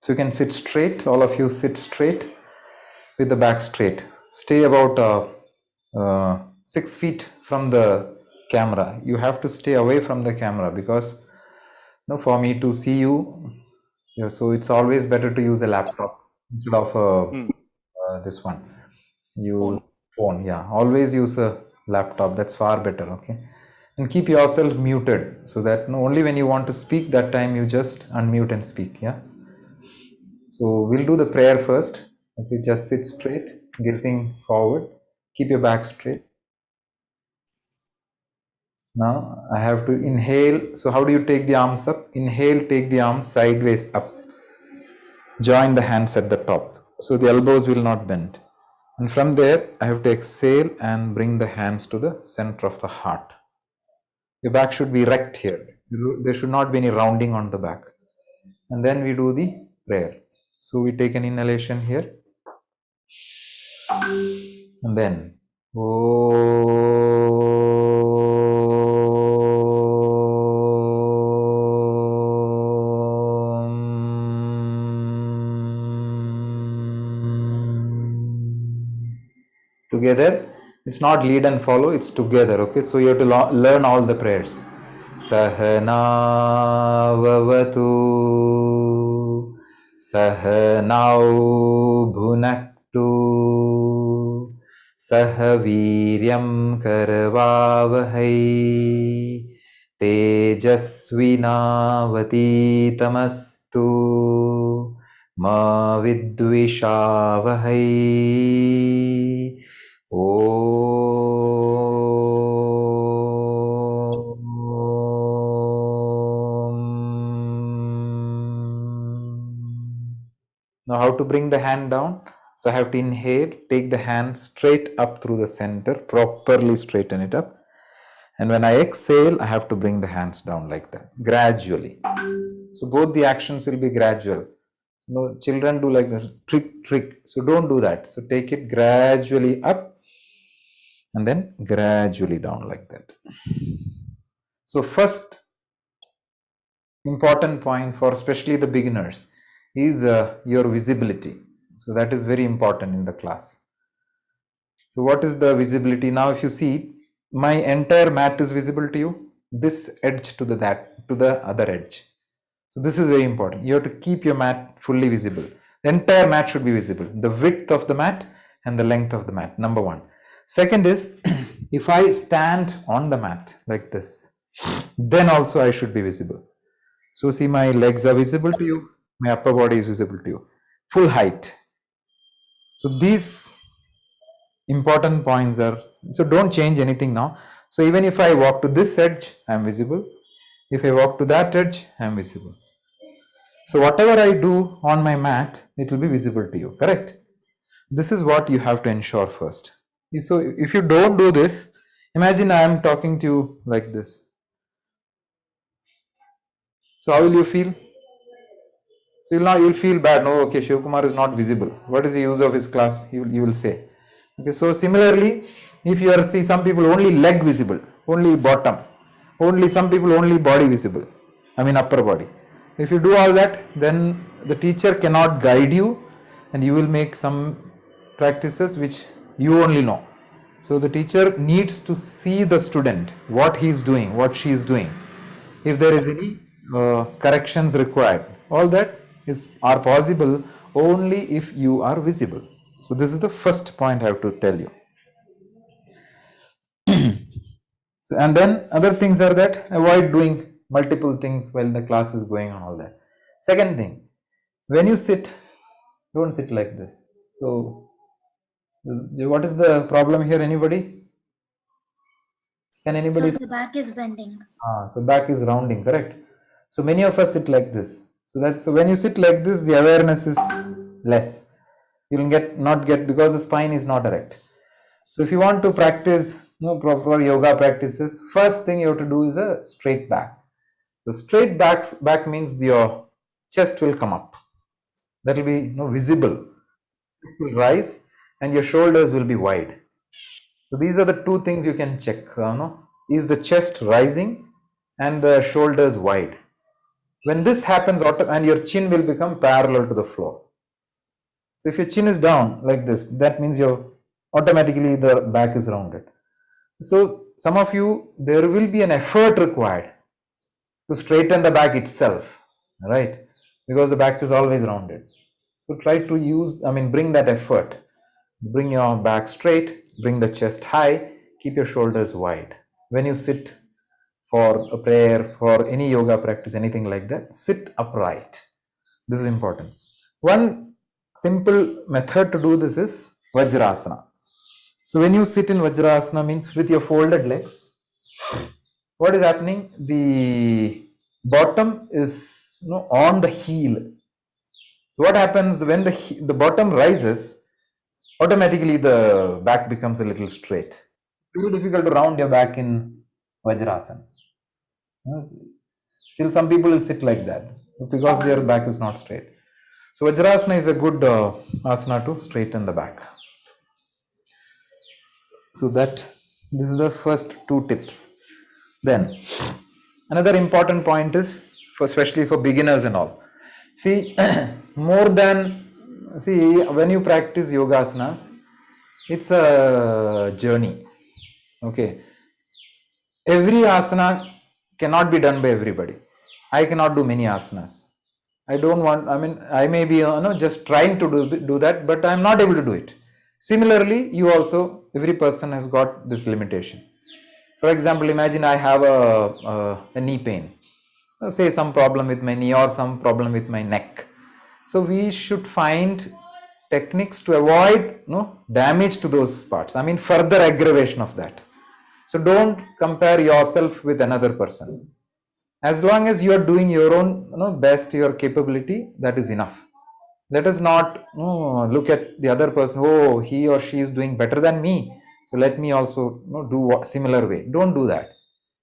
So you can sit straight. All of you sit straight with the back straight. Stay about 6 feet from the camera. You have to stay away from the camera because for me to see you, so it's always better to use a laptop instead of this one. You Phone. phone, yeah. Always use a laptop. That's far better. Okay, and keep yourself muted so that only when you want to speak that time you just unmute and speak. Yeah. So we'll do the prayer first. Okay, just sit straight, gazing forward. Keep your back straight. Now I have to inhale. So how do you take the arms up? Inhale, take the arms sideways up. Join the hands at the top. So the elbows will not bend. And from there, I have to exhale and bring the hands to the center of the heart. Your back should be erect here. There should not be any rounding on the back. And then we do the prayer. So we take an inhalation here. And then, together. It's not lead and follow, it's together. Okay, so you have to learn all the prayers. Sahana vavatu, sahanau bhunaktu, sahaviryam karavavahai, tejasvinavaditamastu, ma vidvishavahai. Now how to bring the hand down? So I have to inhale, take the hand straight up through the center, properly straighten it up. And when I exhale, I have to bring the hands down like that, gradually. So both the actions will be gradual. No, children do like the trick. So don't do that. So take it gradually up and then gradually down like that. So first important point for especially the beginners is your visibility. So that is very important in the class. So what is the visibility? Now if you see, my entire mat is visible to you, this edge to the other edge. So this is very important. You have to keep your mat fully visible. The entire mat should be visible. The width of the mat and the length of the mat, number one. Second is, if I stand on the mat like this, then also I should be visible. So see, my legs are visible to you, my upper body is visible to you, full height. So these important points are, so don't change anything now. So even if I walk to this edge, I am visible. If I walk to that edge, I am visible. So whatever I do on my mat, it will be visible to you, correct? This is what you have to ensure first. So if you don't do this, imagine I am talking to you like this. So how will you feel? So you'll feel bad. No, okay, Shivkumar is not visible. What is the use of his class? You will say. Okay, so similarly, if you are see some people only leg visible, only bottom, only some people only body visible. I mean upper body. If you do all that, then the teacher cannot guide you, and you will make some practices which you only know. So the teacher needs to see the student, what he is doing, what she is doing. If there is any corrections required, all that are possible only if you are visible. So this is the first point I have to tell you. So, and then other things are that avoid doing multiple things while the class is going on, all that. Second thing, when you sit, don't sit like this. So what is the problem here? Anybody? Can So anybody? the back is bending. So back is rounding, correct? So many of us sit like this. So when you sit like this, the awareness is less. You'll not get because the spine is not erect. So if you want to practice proper yoga practices, first thing you have to do is a straight back. So straight back means your chest will come up. That will be visible. It will rise and your shoulders will be wide. So these are the two things you can check. Is the chest rising and the shoulders wide? When this happens, and your chin will become parallel to the floor. So if your chin is down like this, that means your automatically the back is rounded. So some of you, there will be an effort required to straighten the back itself, right? Because the back is always rounded. So try to bring that effort. Bring your back straight, bring the chest high, keep your shoulders wide. When you sit for a prayer, for any yoga practice, anything like that, sit upright. This is important. One simple method to do this is Vajrasana. So when you sit in Vajrasana, means with your folded legs, what is happening? The bottom is on the heel. So what happens when the bottom rises? Automatically the back becomes a little straight. It's very difficult to round your back in Vajrasana. Still, some people will sit like that because their back is not straight. So Vajrasana is a good asana to straighten the back. So this is the first two tips. Then another important point is, especially for beginners and all. See, when you practice yoga asanas, it's a journey. Okay. Every asana cannot be done by everybody. I cannot do many asanas. I may be just trying to do that, but I'm not able to do it. Similarly, every person has got this limitation. For example, imagine I have a knee pain, say some problem with my knee or some problem with my neck. So we should find techniques to avoid damage to those parts. Further aggravation of that. So don't compare yourself with another person. As long as you are doing your own best, your capability, that is enough. Let us not look at the other person. Oh, he or she is doing better than me, so let me also do similar way. Don't do that.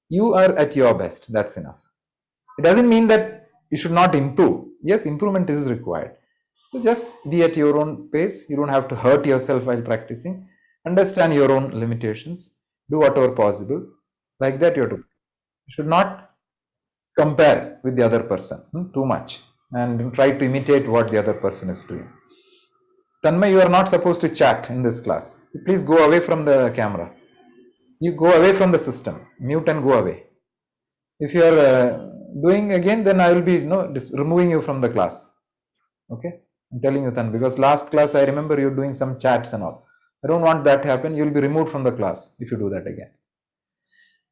You are at your best. That's enough. It doesn't mean that you should not improve. Yes, improvement is required. So just be at your own pace. You don't have to hurt yourself while practicing. Understand your own limitations. Do whatever possible. Like that you have to. You should not compare with the other person too much and try to imitate what the other person is doing. Tanmay, you are not supposed to chat in this class. Please go away from the camera. You go away from the system. Mute and go away. If you are doing again, then I will be removing you from the class. Okay, I'm telling you, Tan, because last class I remember you doing some chats and all. I don't want that to happen. You will be removed from the class if you do that again.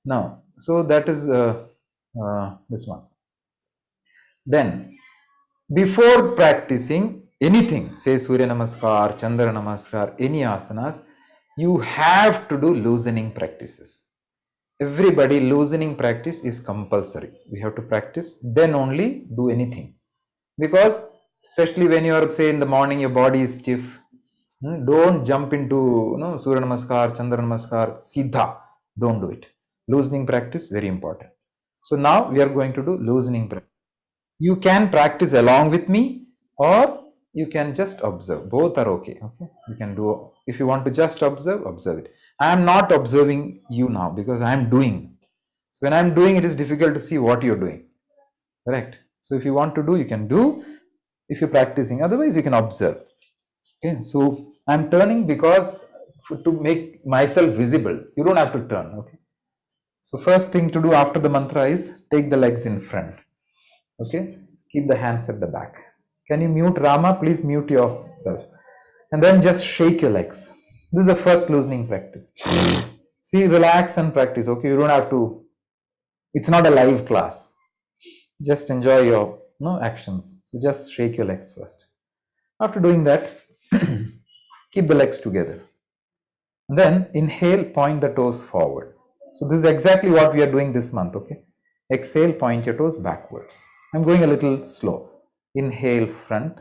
Now, so that is this one. Then, before practicing anything, say Surya Namaskar, Chandra Namaskar, any asanas, you have to do loosening practices. Everybody, loosening practice is compulsory. We have to practice, then only do anything. Because especially when you are, say, in the morning, your body is stiff, don't jump into Surya Namaskar, Chandra Namaskar, Siddha. Don't do it. Loosening practice, very important. So now we are going to do loosening practice. You can practice along with me, or you can just observe. Both are okay. Okay, you can do. If you want to just observe it. I am not observing you now because I am doing. So when I am doing, it is difficult to see what you are doing. Correct. So if you want to do, you can do. If you're practicing, otherwise you can observe. Okay. So I'm turning because to make myself visible. You don't have to turn. Okay. So first thing to do after the mantra is take the legs in front. Okay. Keep the hands at the back. Can you mute Rama? Please mute yourself. And then just shake your legs. This is the first loosening practice. See, relax and practice. Okay. You don't have to. It's not a live class. Just enjoy your actions. So just shake your legs first. After doing that, keep the legs together. Then inhale, point the toes forward. So this is exactly what we are doing this month. Okay. Exhale, point your toes backwards. I'm going a little slow. Inhale front,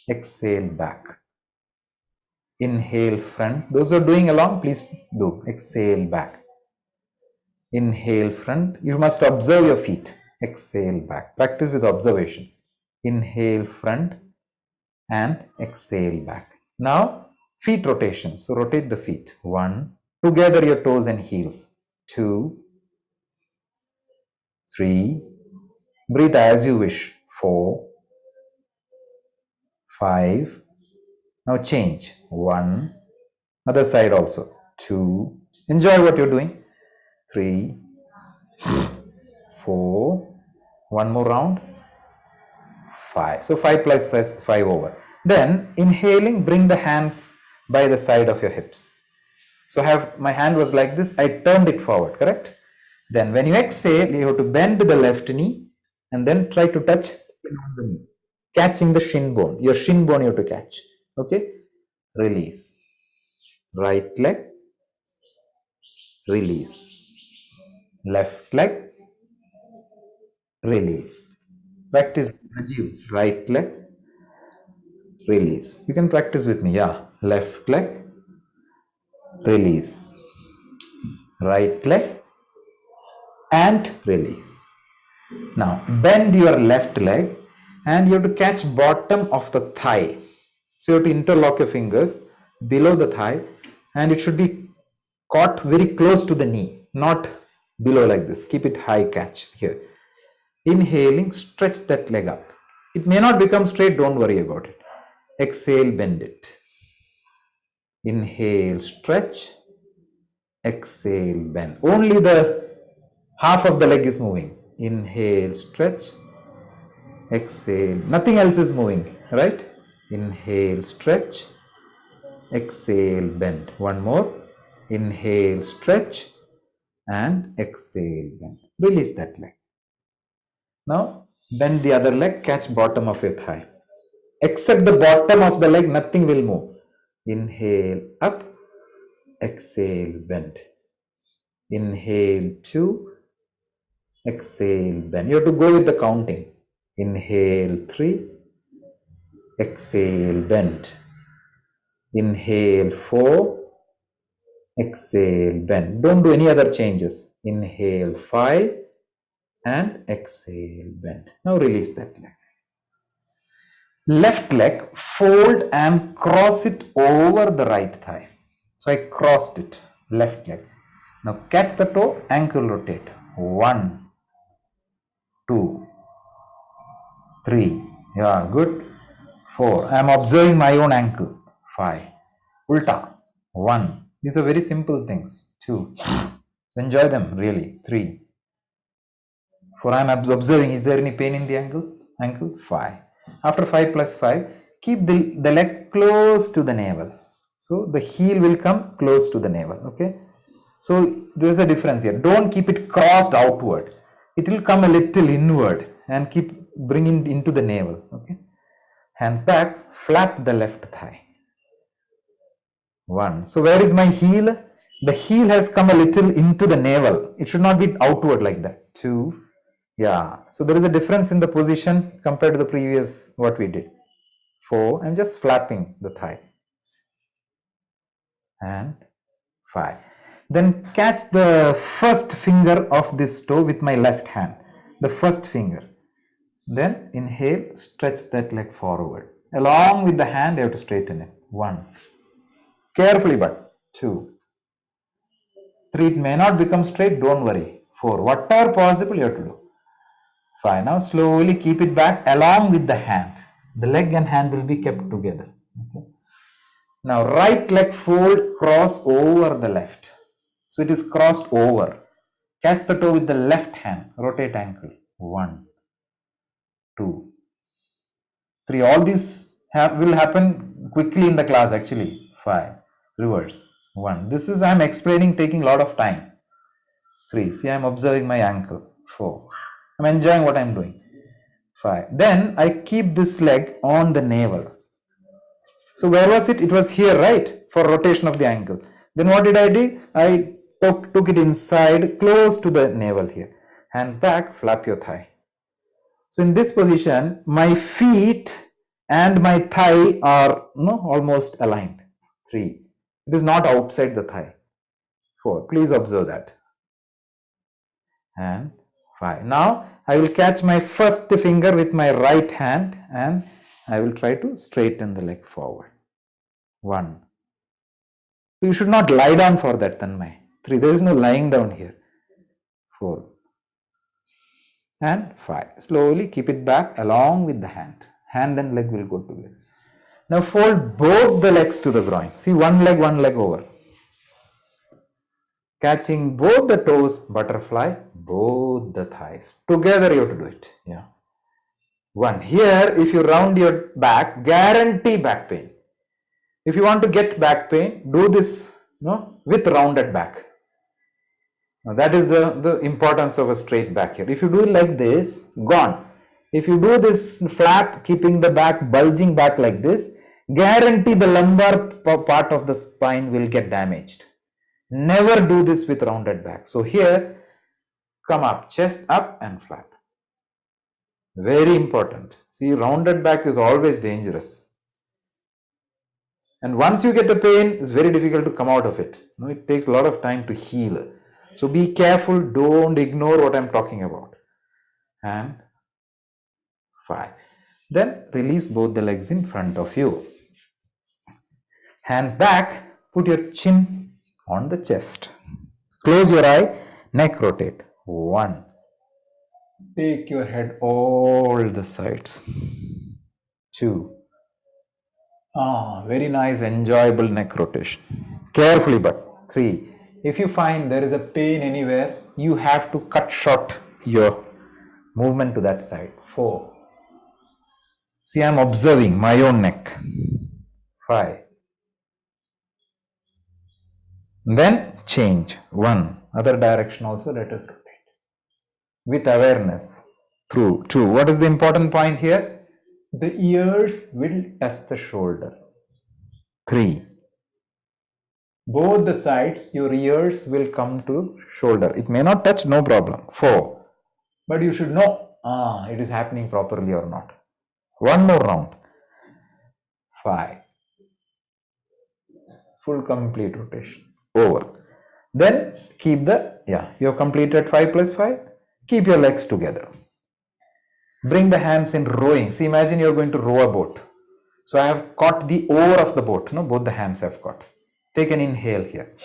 exhale back. Inhale front. Those who are doing along, please do. Exhale back. Inhale front. You must observe your feet. Exhale back. Practice with observation. Inhale front and exhale back. Now feet rotation. So rotate the feet. 1. Together your toes and heels. 2, 3, Breathe as you wish. 4, 5. Now change. 1. Other side also. 2. Enjoy what you're doing. 3, 4. One more round. 5. So 5 plus 5 over. Then inhaling, bring the hands by the side of your hips. So my hand was like this. I turned it forward, correct? Then when you exhale, you have to bend the left knee and then try to touch the knee, catching the shin bone. Your shin bone you have to catch. Okay? Release. Right leg, release. Left leg, release. Practice, Rajiv. Right leg, release. You can practice with me. Yeah. Left leg, release. Right leg, and release. Now bend your left leg and you have to catch bottom of the thigh. So you have to interlock your fingers below the thigh and it should be caught very close to the knee, not below like this. Keep it high, catch here. Inhaling, stretch that leg up. It may not become straight, don't worry about it. Exhale, bend it. Inhale, stretch. Exhale, bend. Only the half of the leg is moving. Inhale, stretch. Exhale, nothing else is moving, right? Inhale, stretch. Exhale, bend. One more. Inhale, stretch, and exhale, bend. Release that leg. Now bend the other leg, catch bottom of your thigh. Except the bottom of the leg, nothing will move. Inhale, up. Exhale, bend. Inhale, 2. Exhale, bend. You have to go with the counting. Inhale, 3. Exhale, bend. Inhale, 4. Exhale, bend. Don't do any other changes. Inhale, 5. And exhale, bend. Now release that leg. Left leg, fold and cross it over the right thigh. So I crossed it, left leg. Now catch the toe, ankle rotate. 1, 2, 3. Yeah, good. 4. I am observing my own ankle. 5. Ulta. 1. These are very simple things. 2. Enjoy them really. 3. 4. I am observing. Is there any pain in the ankle? 5. After 5 plus 5, keep the leg close to the navel. So the heel will come close to the navel. Okay. So there is a difference here. Don't keep it crossed outward. It will come a little inward and keep bringing into the navel. Okay. Hands back, flap the left thigh. 1. So where is my heel? The heel has come a little into the navel. It should not be outward like that. 2. Yeah. So there is a difference in the position compared to the previous what we did. 4. I'm just flapping the thigh. And 5. Then catch the first finger of this toe with my left hand. The first finger. Then inhale, stretch that leg forward. Along with the hand, you have to straighten it. 1. Carefully, but 2. 3. It may not become straight, don't worry. 4. Whatever possible, you have to do. 5. Now slowly keep it back along with the hand. The leg and hand will be kept together. Okay. Now right leg fold, cross over the left. So it is crossed over. Catch the toe with the left hand. Rotate ankle. 1, 2, 3. All these will happen quickly in the class actually. 5. Reverse. 1. This is I am explaining, taking a lot of time. 3. See, I am observing my ankle. 4. I am enjoying what I am doing. 5. Then I keep this leg on the navel. So where was it? It was here, right? For rotation of the ankle. Then what did I do? I took it inside, close to the navel here. Hands back, flap your thigh. So in this position, my feet and my thigh are almost aligned. 3. It is not outside the thigh. 4. Please observe that. And 5. Now I will catch my first finger with my right hand and I will try to straighten the leg forward. 1. You should not lie down for that, Tanmay. 3. There is no lying down here. 4. and 5. Slowly keep it back along with the hand. Hand and leg will go together. Now fold both the legs to the groin. See, one leg over. Catching both the toes, butterfly, both the thighs. Together you have to do it. Yeah. 1. Here, if you round your back, guarantee back pain. If you want to get back pain, do this with rounded back. Now that is the importance of a straight back here. If you do it like this, gone. If you do this flap, keeping the back, bulging back like this, guarantee the lumbar part of the spine will get damaged. Never do this with rounded back. So here, come up, chest up and flap. Very important. See, rounded back is always dangerous. And once you get the pain, it's very difficult to come out of it. It takes a lot of time to heal. So be careful, don't ignore what I'm talking about. And 5. Then release both the legs in front of you. Hands back, put your chin on the chest. Close your eye, neck rotate. 1. Take your head all the sides. 2. Very nice, enjoyable neck rotation. Carefully but. 3. If you find there is a pain anywhere, you have to cut short your movement to that side. 4. See, I am observing my own neck. 5. Then change. 1. Other direction also, let us rotate. With awareness. Through. 2. What is the important point here? The ears will touch the shoulder. 3. Both the sides, your ears will come to shoulder. It may not touch, no problem. 4. But you should know, it is happening properly or not. 1 more round. 5. Full complete rotation. Over. Then keep you have completed 5 plus 5. Keep your legs together. Bring the hands in rowing. See, imagine you are going to row a boat. So I have caught the oar of the boat. Both the hands have caught. Take an inhale here.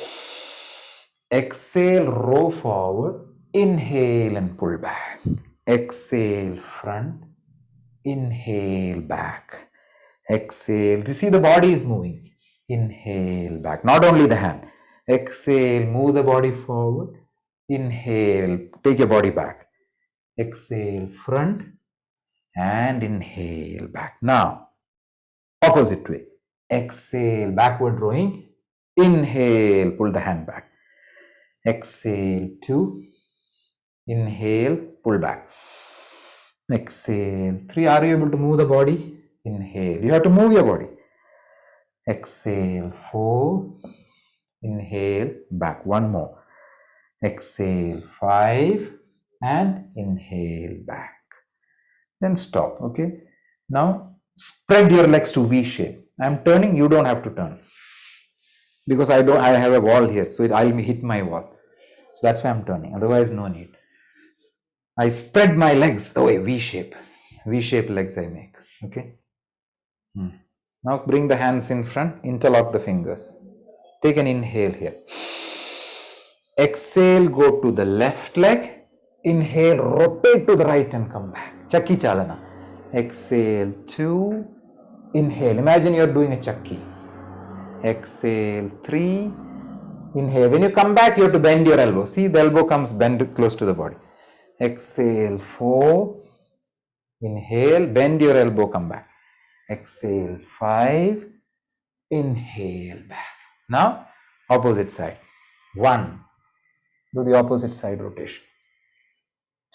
Exhale, row forward. Inhale and pull back. Exhale, front. Inhale, back. Exhale. You see, the body is moving. Inhale, back. Not only the hand. Exhale, move the body forward. Inhale, take your body back. Exhale, front. And inhale, back. Now, opposite way. Exhale, backward rowing. Inhale, pull the hand back. Exhale, 2. Inhale, pull back. Exhale, 3. Are you able to move the body? Inhale. You have to move your body. Exhale, 4. Inhale, back. 1 more. Exhale, 5. And inhale, back. Then stop. Okay. Now, spread your legs to V shape. I'm turning, you don't have to turn. Because I have a wall here, so I'll hit my wall. So that's why I'm turning. Otherwise, no need. I spread my legs away, V shape. V shape legs I make. Okay. Now bring the hands in front, interlock the fingers. Take an inhale here. Exhale, go to the left leg. Inhale, rotate to the right and come back. Chakki Chalana. Exhale, 2. Inhale. Imagine you are doing a chakki. Exhale, 3. Inhale. When you come back, you have to bend your elbow. See, the elbow comes bend close to the body. Exhale, 4. Inhale, bend your elbow, come back. Exhale, 5. Inhale, back. Now, opposite side. 1. Do the opposite side rotation.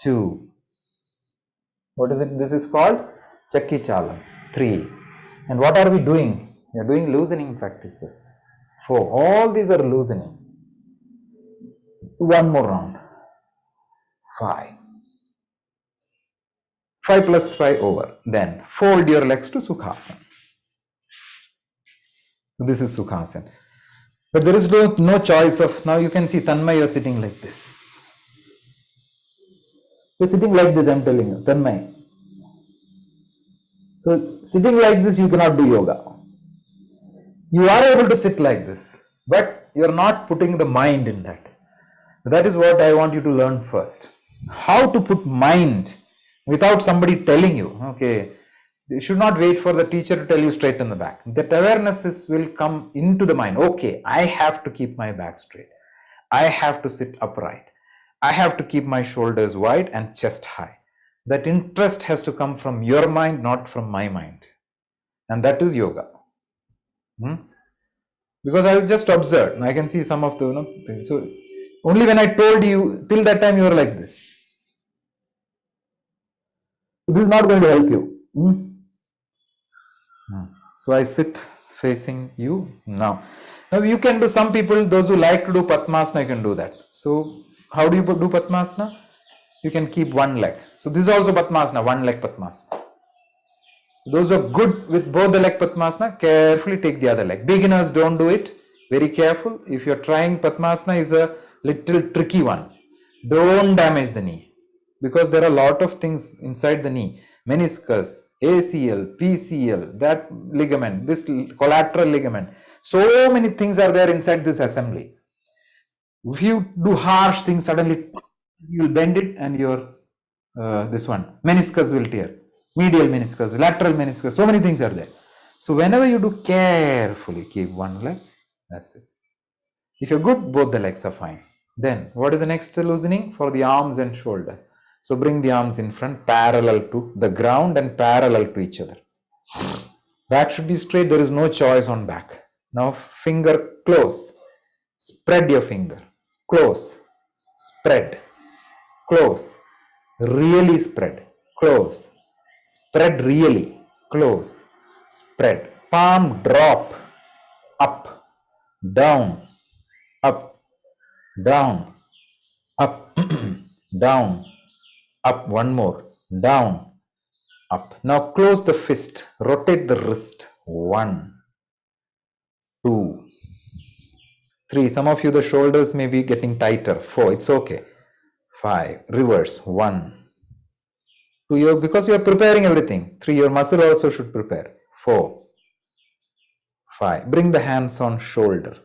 2. What is it? This is called Chakki Chalan. 3. And what are we doing? We are doing loosening practices. 4. All these are loosening. 1 more round. 5. 5 plus 5 over. Then fold your legs to Sukhasana. This is Sukhasana. But there is no choice of, now you can see Tanmay, you are sitting like this. You are sitting like this, I am telling you, Tanmay. So sitting like this, you cannot do yoga. You are able to sit like this, but you are not putting the mind in that. That is what I want you to learn first. How to put mind without somebody telling you. Okay, you should not wait for the teacher to tell you straighten the back. That awareness will come into the mind. Okay, I have to keep my back straight. I have to sit upright. I have to keep my shoulders wide and chest high. That interest has to come from your mind, not from my mind. And that is yoga. Because I just observed. I can see some of the things. So only when I told you, till that time you were like this. This is not going to help you. So I sit facing you now. Now you can do, some people, those who like to do Padmasana, can do that. So how do you do Padmasana? You can keep one leg. So this is also Padmasana, one leg Padmasana. Those who are good with both the leg Padmasana, carefully take the other leg. Beginners, don't do it. Very careful. If you're trying, Padmasana is a little tricky one. Don't damage the knee, because there are a lot of things inside the knee. Meniscus, ACL, PCL, that ligament, this collateral ligament. So many things are there inside this assembly. If you do harsh things, suddenly you'll bend it and your this one meniscus will tear. Medial meniscus, lateral meniscus, so many things are there. So whenever you do, carefully keep one leg. That's it. If you're good, both the legs are fine. Then what is the next loosening? For the arms and shoulder. So bring the arms in front, parallel to the ground and parallel to each other. Back should be straight. There is no choice on back. Now finger close. Spread your finger. Close. Spread. Close. Really spread. Close. Spread really. Close. Spread. Palm drop. Up. Down. Up. Down. Up. Down. Up. One more. Down. Up. Now close the fist. Rotate the wrist. 1, 2, 3. Some of you, the shoulders may be getting tighter. 4. It's okay. 5. Reverse. 1, 2. Because you are preparing everything. 3. Your muscle also should prepare. 4, 5. Bring the hands on shoulder.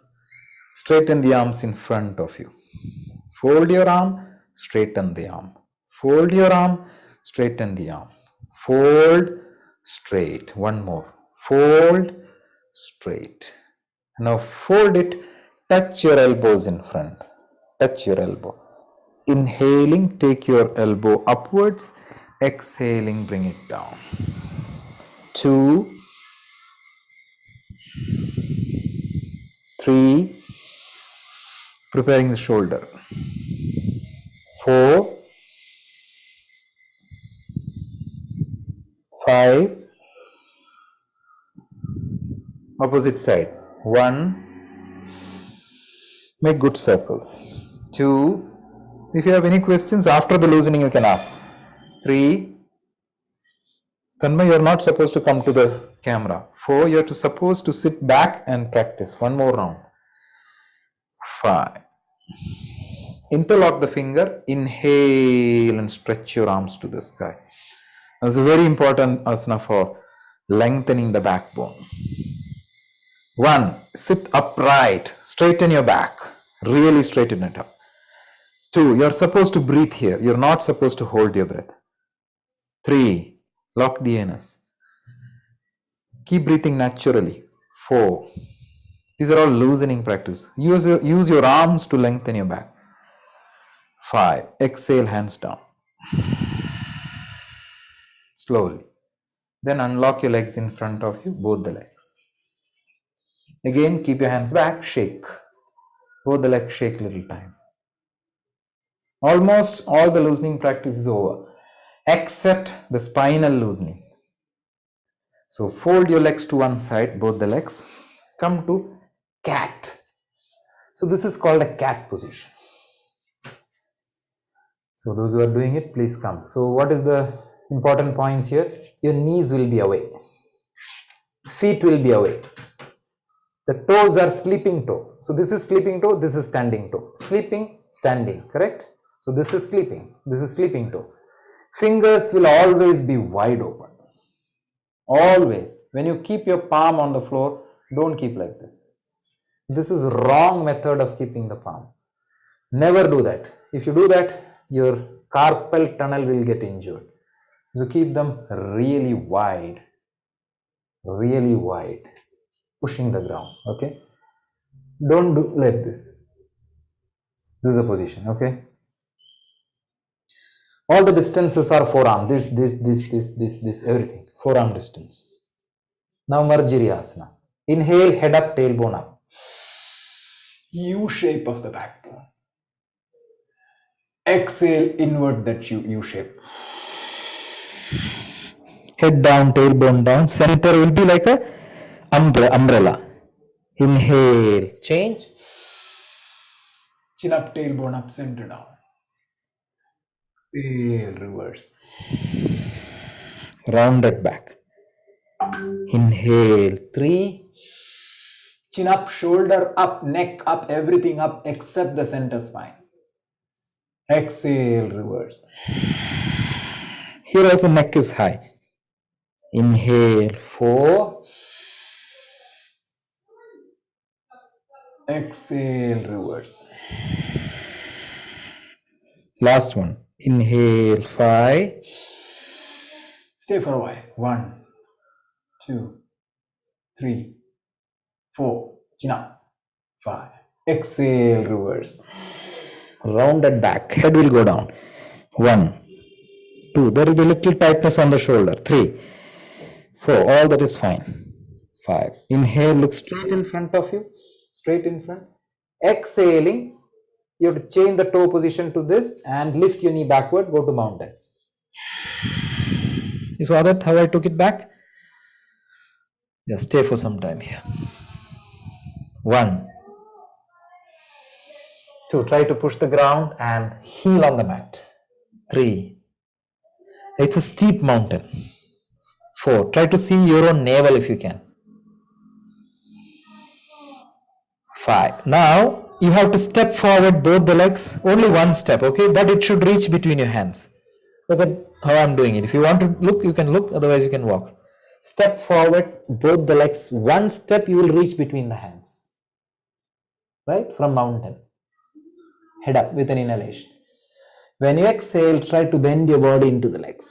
Straighten the arms in front of you. Fold your arm. Straighten the arm. Fold your arm. Straighten the arm. Fold. Straight. One more. Fold. Straight. Now fold it. Touch your elbows in front. Touch your elbow. Inhaling, take your elbow upwards. Exhaling, bring it down. 2, 3. Preparing the shoulder. 4, 5. Opposite side. 1. Make good circles. 2. If you have any questions after the loosening, you can ask. 3. Tanmay, you are not supposed to come to the camera. 4. You are supposed to sit back and practice. One more round. 5. Interlock the finger. Inhale and stretch your arms to the sky. That's a very important asana for lengthening the backbone. 1. Sit upright. Straighten your back. Really straighten it up. 2. You're supposed to breathe here. You're not supposed to hold your breath. 3. Lock the anus. Keep breathing naturally. 4. These are all loosening practice. Use your arms to lengthen your back. 5. Exhale, hands down. Slowly. Then unlock your legs in front of you, both the legs. Again, keep your hands back, shake. Both the legs shake little time. Almost all the loosening practice is over, except the spinal loosening. So fold your legs to one side, both the legs. Come to cat. So this is called a cat position. So those who are doing it, please come. So what is the important points here? Your knees will be away. Feet will be away. The toes are sleeping toe. So this is sleeping toe, this is standing toe. Sleeping, standing, correct? So this is sleeping, this is sleeping toe. Fingers will always be wide open. Always. When you keep your palm on the floor, don't keep like this. This is wrong method of keeping the palm. Never do that. If you do that, your carpal tunnel will get injured. So keep them really wide, pushing the ground. Okay, don't do like this. This is the position. Okay, all the distances are forearm. This, everything. Forearm distance. Now Marjariasana. Inhale, head up, tailbone up. U shape of the backbone. Exhale, invert that U shape. Head down, tailbone down. Center will be like a umbrella. Inhale, change. Chin up, tailbone up, center down. Exhale, reverse. Rounded back. Inhale, 3. Chin up, shoulder up, neck up, everything up except the center spine. Exhale, reverse. Here also neck is high. Inhale, 4. Exhale, reverse. Last one. Inhale, 5. Stay for a while. 1, 2, 3, 4. Chin up. 5. Exhale, reverse. Rounded back. Head will go down. 1, 2. There will be a little tightness on the shoulder. 3, 4. All that is fine. 5. Inhale, look straight in front of you. Straight in front. Exhaling, you have to change the toe position to this and lift your knee backward. Go to mountain. You saw that, how I took it back? Just stay for some time here. 1, 2. Try to push the ground and heel on the mat. 3. It's a steep mountain. 4. Try to see your own navel if you can. 5. Now you have to step forward both the legs. Only one step, okay? But it should reach between your hands. Look at how I'm doing it. If you want to look, you can look. Otherwise, you can walk. Step forward both the legs. One step you will reach between the hands. Right? From mountain. Head up with an inhalation. When you exhale, try to bend your body into the legs.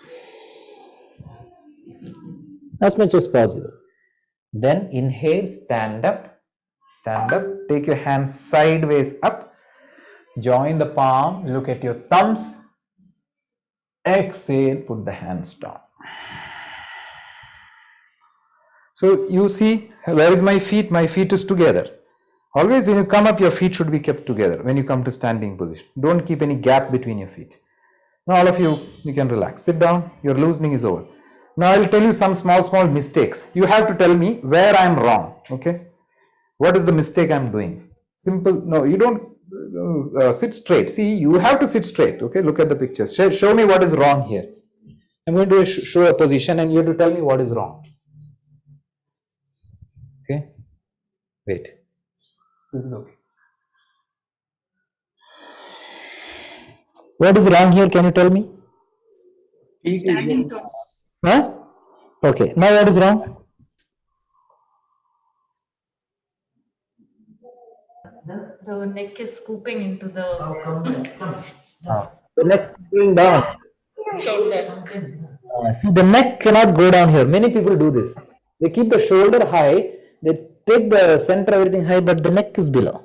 As much as possible. Then inhale, stand up. Stand up. Take your hands sideways up. Join the palm. Look at your thumbs. Exhale, put the hands down. So you see, where is my feet? My feet is together. Always when you come up, your feet should be kept together when you come to standing position. Don't keep any gap between your feet. Now all of you can relax. Sit down. Your loosening is over. Now I will tell you some small mistakes. You have to tell me where I am wrong. Okay? What is the mistake I am doing? Simple. No, you don't sit straight. See, you have to sit straight. Okay? Look at the pictures. Show me what is wrong here. I'm going to show a position and you have to tell me what is wrong. Okay? Wait. This is okay. What is wrong here? Can you tell me? Standing toes. Huh? Okay. Now what is wrong? The neck is scooping into the The neck is going down. shoulder. See, the neck cannot go down here. Many people do this. They keep the shoulder high. They take the center, everything high, but the neck is below.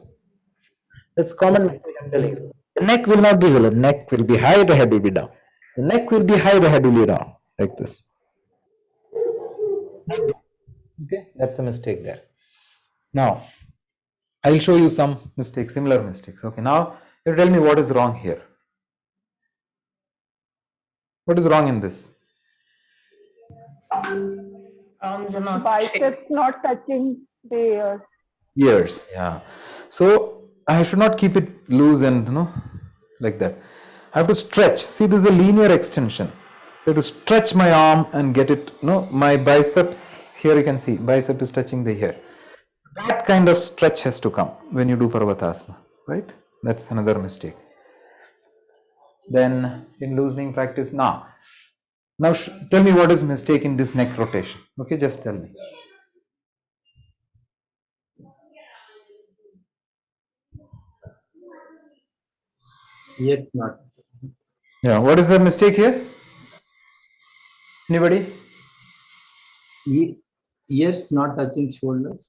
That's common mistake I'm telling you. The neck will not be below. Neck will be high, the head will be down. The neck will be high, the head will be down. Like this. Okay, that's a mistake there. Now, I'll show you some mistakes, similar mistakes. Okay, now you tell me what is wrong here. What is wrong in this? Arms are not Biceps straight. not touching the ears. Ears, yeah. So I should not keep it loose and like that. I have to stretch. See, this is a linear extension. I have to stretch my arm and get it. My biceps. Here you can see bicep is touching the ear. That kind of stretch has to come when you do Parvatasana, right? That's another mistake. Then in loosening practice, now tell me what is mistake in this neck rotation. Okay, just tell me. Yet not. Yeah, what is the mistake here? Anybody? Ears not touching shoulders.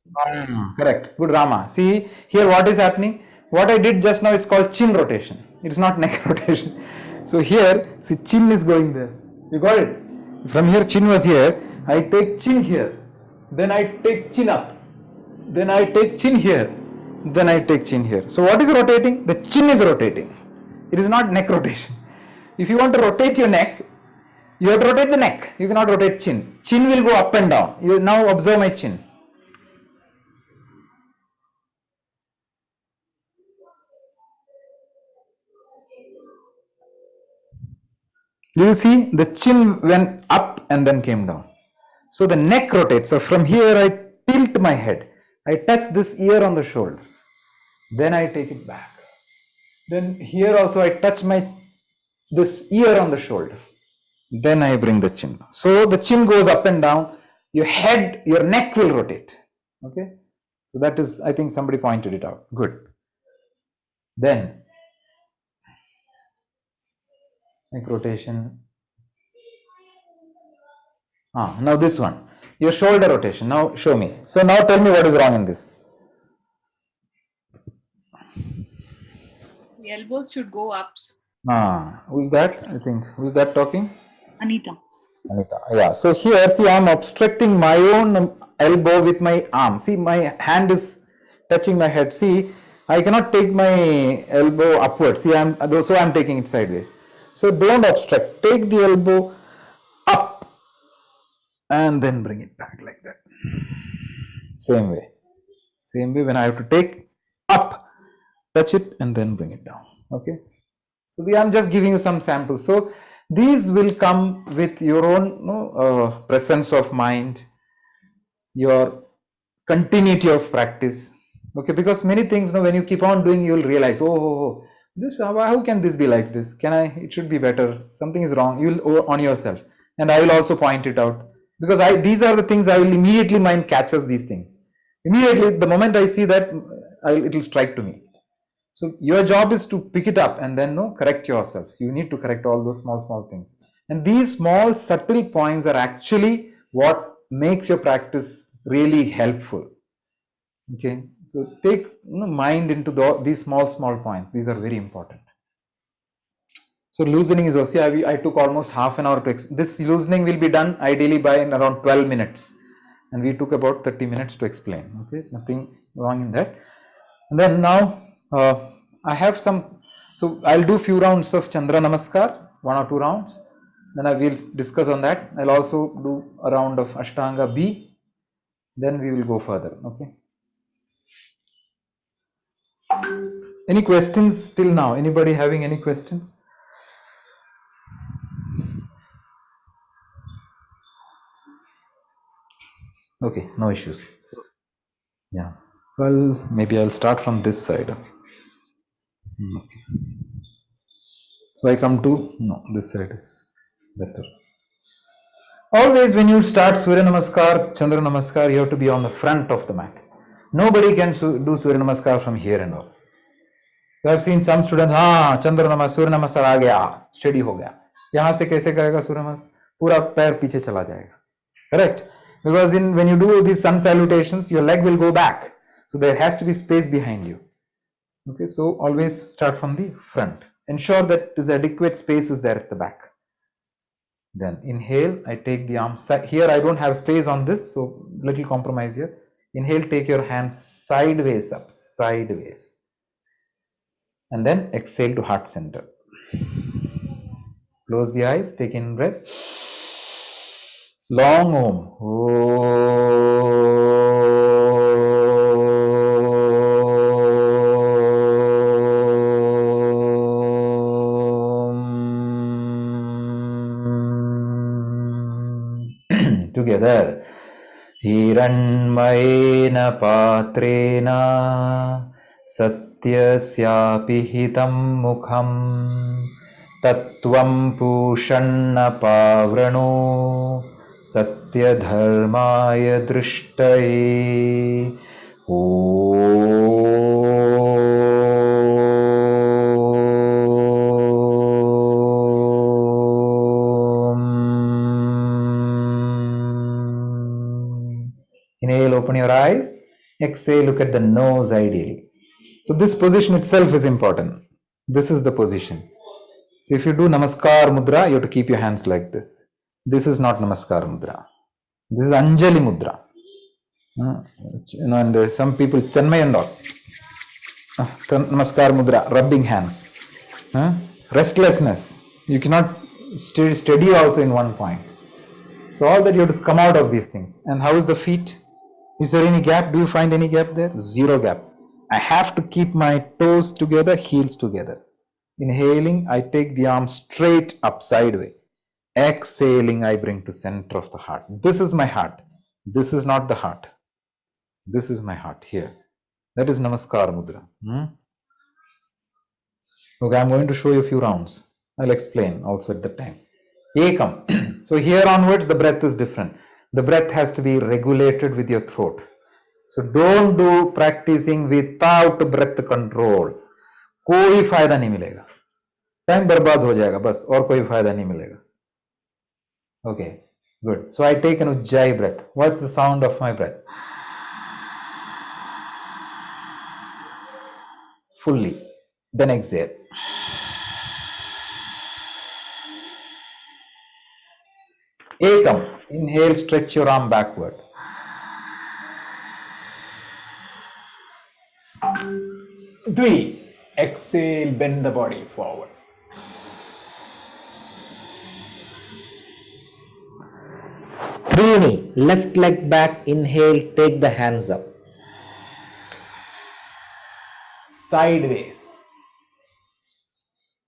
Correct. Good, Rama. See here what is happening. What I did just now, it's called chin rotation. It's not neck rotation. So here, see, chin is going there. You got it? From here, chin was here. I take chin here. Then I take chin up. Then I take chin here. Then I take chin here. So what is rotating? The chin is rotating. It is not neck rotation. If you want to rotate your neck, you have to rotate the neck. You cannot rotate chin. Chin will go up and down. You now observe my chin. Do you see the chin went up and then came down? So the neck rotates. So from here I tilt my head. I touch this ear on the shoulder. Then I take it back. Then here also I touch this ear on the shoulder. Then I bring the chin. So the chin goes up and down. Your head, your neck will rotate. Okay. So that is, I think somebody pointed it out. Good. Then neck rotation. Now this one, your shoulder rotation. Now show me. So now tell me what is wrong in this. The elbows should go up. Who's that? I think, who's that talking? Anita. Anita. Yeah. So here, see, I'm obstructing my own elbow with my arm. See, my hand is touching my head. See, I cannot take my elbow upwards. See, so I'm taking it sideways. So don't obstruct. Take the elbow up and then bring it back like that. Same way. Same way when I have to take up, touch it and then bring it down. Okay. So I'm just giving you some samples. So these will come with your own presence of mind, your continuity of practice. Okay, because many things, when you keep on doing, you will realize, this, how can this be like this? It should be better. Something is wrong. You will on yourself, and I will also point it out, because these are the things I will immediately, mind catches these things. Immediately, the moment I see that, it will strike to me. So your job is to pick it up and then correct yourself. You need to correct all those small things. And these small subtle points are actually what makes your practice really helpful. Okay, so take mind into these small points. These are very important. So loosening is also, I took almost half an hour to this loosening will be done ideally by around 12 minutes. And we took about 30 minutes to explain. Okay, nothing wrong in that. And then now I have some, so I'll do few rounds of Chandra Namaskar, 1 or 2 rounds. Then I will discuss on that. I'll also do a round of Ashtanga B. Then we will go further. Okay. Any questions till now? Anybody having any questions? Okay, no issues. Yeah. So maybe I'll start from this side. Okay. So I come to, this side is better. Always when you start Surya Namaskar, Chandra Namaskar, you have to be on the front of the mat. Nobody can do Surya Namaskar from here and all. You have seen some students, Chandra Namaskar, Surya Namaskar आ गया, steady हो गया. यहाँ से कैसे करेगा सूर्य नमस्कार? पूरा पैर पीछे चला जाएगा. Correct? Because when you do these sun salutations, your leg will go back. So there has to be space behind you. Okay, so always start from the front. Ensure that this adequate space is there at the back. Then inhale, I take the arm side. Here I don't have space on this, so little compromise here. Inhale, take your hands sideways up, sideways. And then exhale to heart center. Close the eyes, take in breath. Long Om. Together. Hiranmayena patrena satyasyapi hitam mukham tattvam pushanna pavrano satyadharmaya drishtaye. Om. Inhale, open your eyes. Exhale, look at the nose ideally. So this position itself is important. This is the position. So if you do Namaskar Mudra, you have to keep your hands like this. This is not Namaskar Mudra. This is Anjali Mudra. And some people, Tanmay and all. Namaskar Mudra, rubbing hands. Restlessness. You cannot stay steady also in one point. So all that you have to come out of these things. And how is the feet? Is there any gap? Do you find any gap there? Zero gap. I have to keep my toes together, heels together. Inhaling, I take the arm straight up sideways. Exhaling, I bring to center of the heart. This is my heart. This is not the heart. This is my heart here. That is Namaskar Mudra. Okay, I'm going to show you a few rounds. I'll explain also at the time. Ekam. So here onwards, the breath is different. The breath has to be regulated with your throat. So don't do practicing without breath control. कोई फायदा नहीं मिलेगा. Time बर्बाद हो जाएगा बस, और कोई फायदा नहीं मिलेगा. Okay, good. So I take an Ujjayi breath. What's the sound of my breath? Fully. Then exhale. Ekam. Inhale, stretch your arm backward. Dvi. Exhale, bend the body forward. Trini. Left leg back. Inhale, take the hands up. Sideways.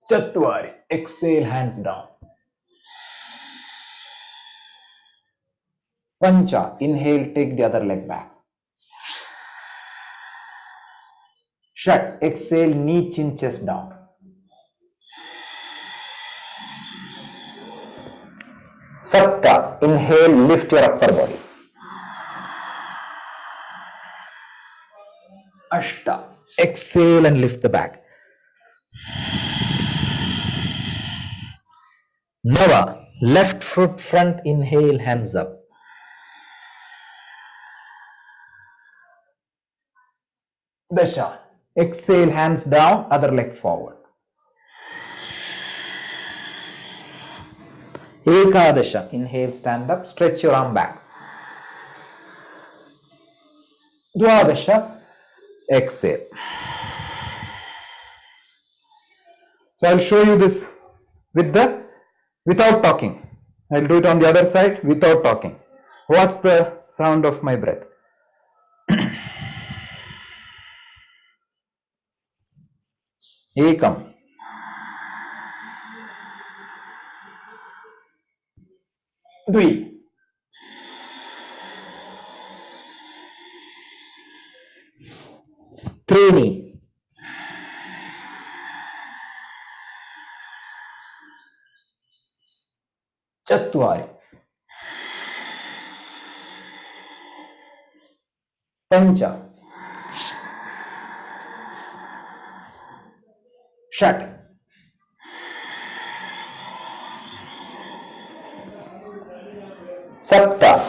Chatwari. Exhale, hands down. Pancha. Inhale, take the other leg back. Shat. Exhale, knee, chin, chest down. Sapta. Inhale, lift your upper body. Ashta. Exhale and lift the back. Nava. Left foot front. Inhale, hands up. Dasha. Exhale, hands down, other leg forward. Ekadasha. Inhale, stand up, stretch your arm back. Dwadasha. Exhale. So I'll show you this without talking. I'll do it on the other side without talking. What's the sound of my breath? Ekam. Dvi. Trini. Chatwari. Pancha. Shat. Sapta.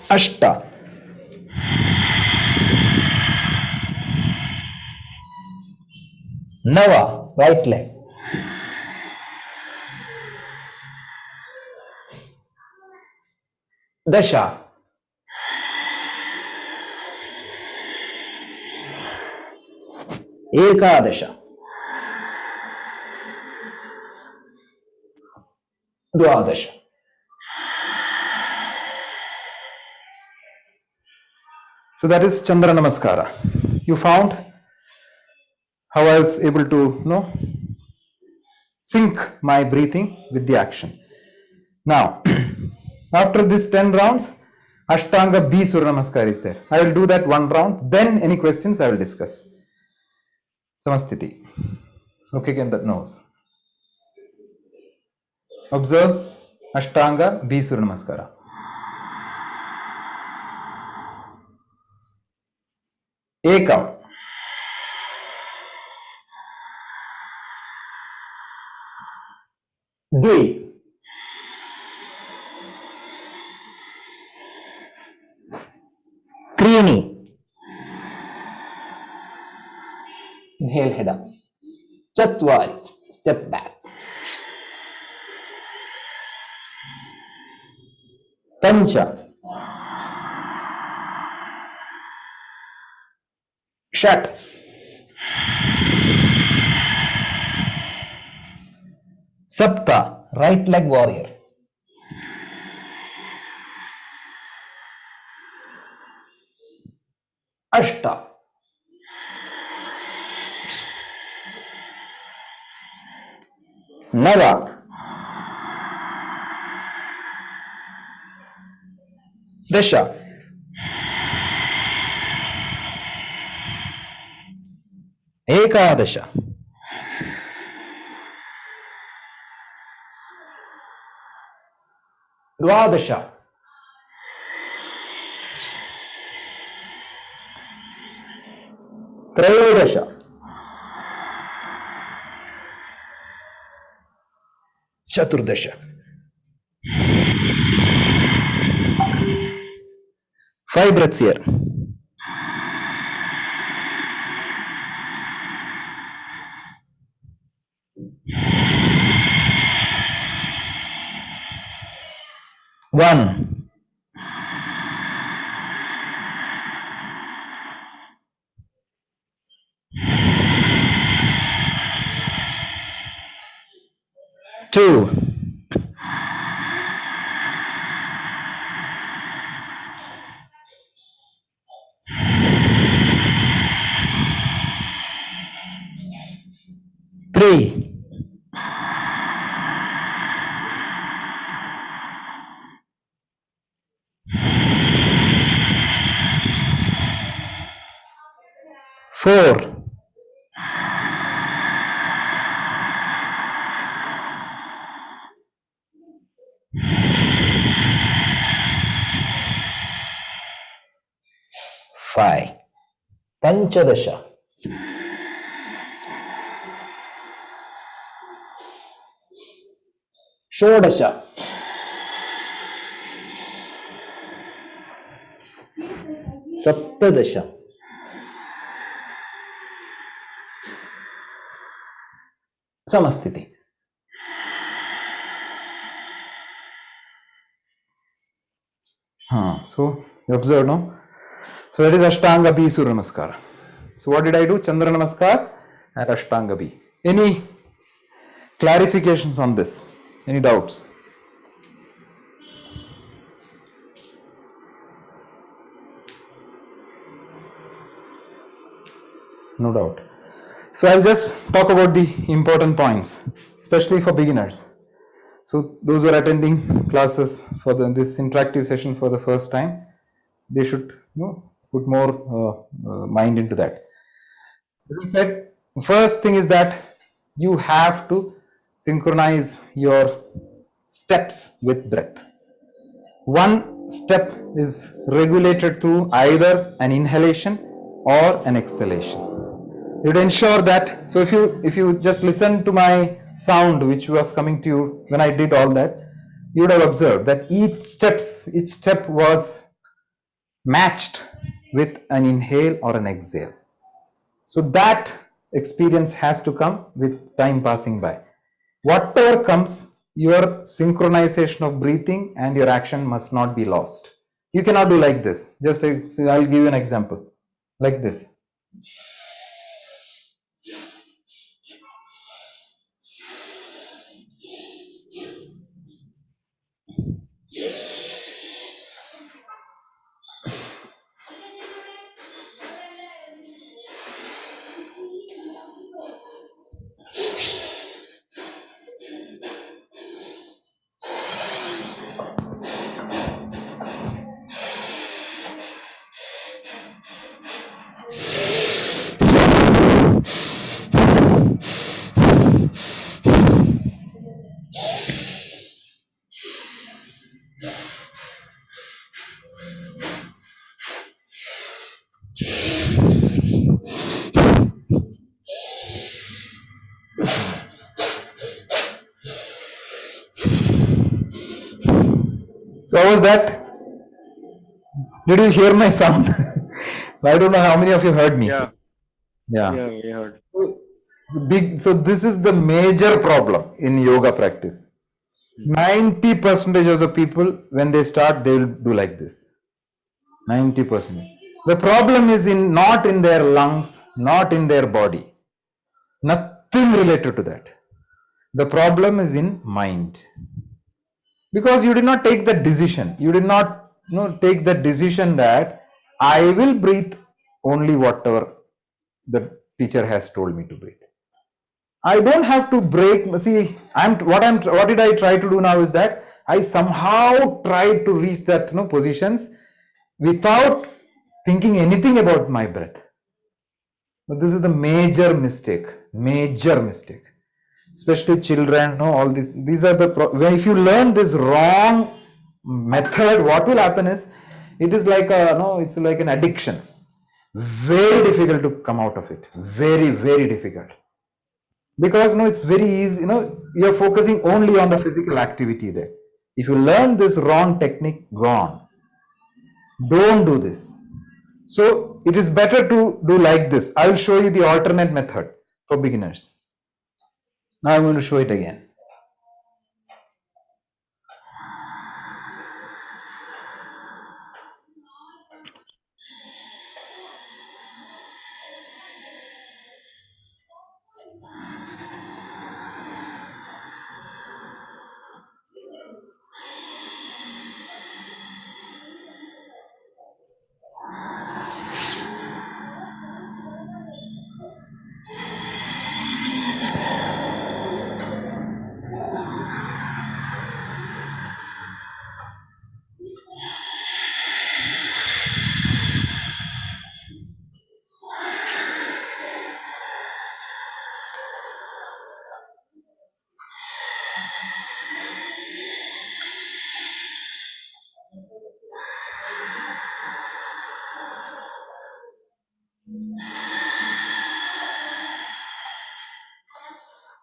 Ashta. Nava. Right leg. Dasha. Ekadasha. Dwadasha. So that is Chandra Namaskara. You found how I was able to sync my breathing with the action. Now, after this 10 rounds, Ashtanga B Surya Namaskar is there. I will do that one round. Then any questions I will discuss. Samasthiti. Looking in the nose. Observe Ashtanga B Surya Namaskara. Ekam. Dvi. त्रीणि. Inhale, head up. चत्वारि. Step back. पञ्च. षट्. सप्त. Right leg warrior. अष्ट. नव. 10. 11. 12. 13. 14. 5 breaths here. One. Two. Three. Four. Five. पंचदश. षोडश. सप्तदश. समस्थिति. So you observe now. So that is Ashtanga B Surya Namaskar. So what did I do? Chandra Namaskar and Ashtanga B. Any clarifications on this? Any doubts? No doubt. So I'll just talk about the important points, especially for beginners. So those who are attending classes for this interactive session for the first time, they should put more mind into that. As I said, first thing is that you have to synchronize your steps with breath. One step is regulated through either an inhalation or an exhalation. You would ensure that. So if you just listen to my sound which was coming to you when I did all that, you would have observed that each step was matched with an inhale or an exhale. So that experience has to come with time passing by. Whatever comes, your synchronization of breathing and your action must not be lost. You cannot do like this. Just I'll give you an example. Like this. So how was that? Did you hear my sound? I don't know how many of you heard me. Yeah, Yeah. yeah, we heard. So this is the major problem in yoga practice. 90% of the people, when they start, they will do like this. 90%. The problem is not in their lungs, not in their body. Nothing related to that. The problem is in mind. Because you did not take that decision. You did not take the decision that I will breathe only whatever the teacher has told me to breathe. I don't have to break. See, what did I try to do now is that I somehow tried to reach that positions without thinking anything about my breath. But this is the major mistake. Especially children, all these are if you learn this wrong method, what will happen is it is like it's like an addiction. Very difficult to come out of it. Very, very difficult. Because it's very easy, you're focusing only on the physical activity there. If you learn this wrong technique, gone. Don't do this. So it is better to do like this. I will show you the alternate method for beginners. Now I'm going to show it again.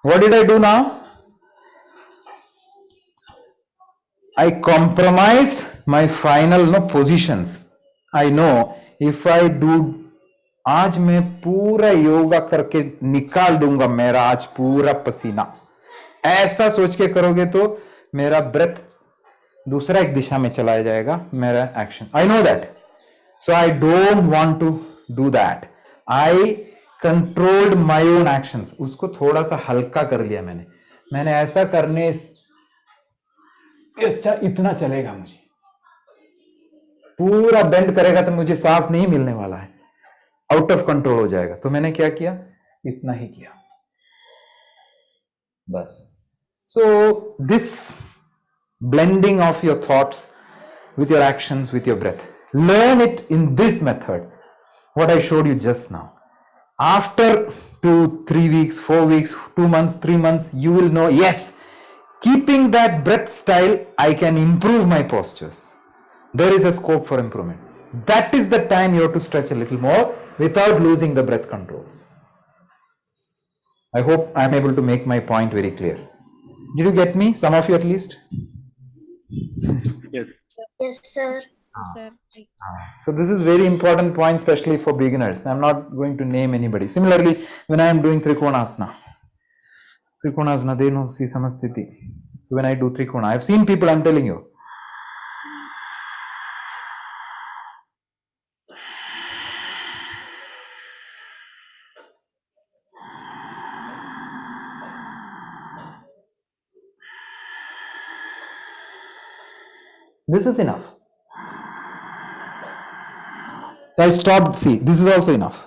What did I do now? I compromised my final positions. I know if I do, आज मैं पूरा योगा करके निकाल दूंगा मेरा आज पूरा पसीना, ऐसा सोच के करोगे तो मेरा ब्रेथ दूसरा एक दिशा में चला जाएगा, मेरा action. I know that. So I don't want to do that. I controlled my own actions. उसको थोड़ा सा हल्का कर लिया मैंने ऐसा करने से अच्छा इतना चलेगा, मुझे पूरा बेंड करेगा तो मुझे सांस नहीं मिलने वाला है, आउट ऑफ कंट्रोल हो जाएगा. तो मैंने क्या किया, इतना ही किया बस. So this blending of your thoughts with your actions, with your breath, learn it in this method, what I showed you just now. After 2, 3 weeks, 4 weeks, 2 months, 3 months, you will know, yes, keeping that breath style, I can improve my postures. There is a scope for improvement. That is the time you have to stretch a little more without losing the breath controls. I hope I am able to make my point very clear. Did you get me? Some of you at least? Yes. Yes, sir. Sir. So this is very important point, especially for beginners. I'm not going to name anybody. Similarly, when I am doing Trikonasana, they know see Samasthiti. So when I do Trikona, I've seen people, I'm telling you. This is enough. I stopped. See, this is also enough.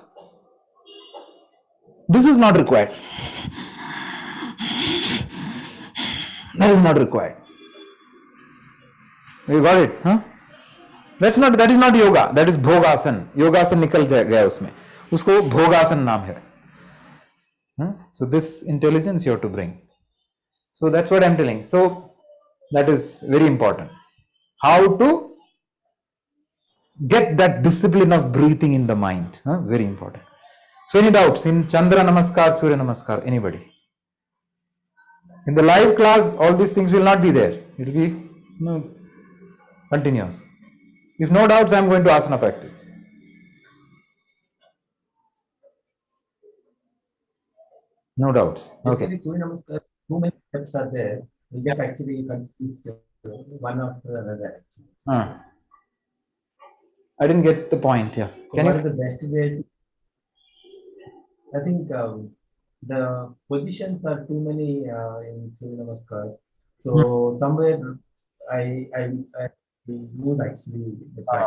This is not required. That is not required. You got it, huh? That is not yoga. That is bhogasan. Yogasan निकल गया उसमें. उसको bhogasan नाम है. So this intelligence you have to bring. So that's what I'm telling. So that is very important. How to get that discipline of breathing in the mind. Very important. So any doubts in Chandra Namaskar, Surya Namaskar? Anybody? In the live class, all these things will not be there. It will be continuous. If no doubts, I am going to asana practice. No doubts. Okay. Basically, Surya Namaskar, too many steps are there. We get actually confused one after another. Actually. Uh, I didn't get the point. Yeah. So Can what you? is the best way to, I think the positions are too many in Surya Namaskar. So somewhere I lose actually the point.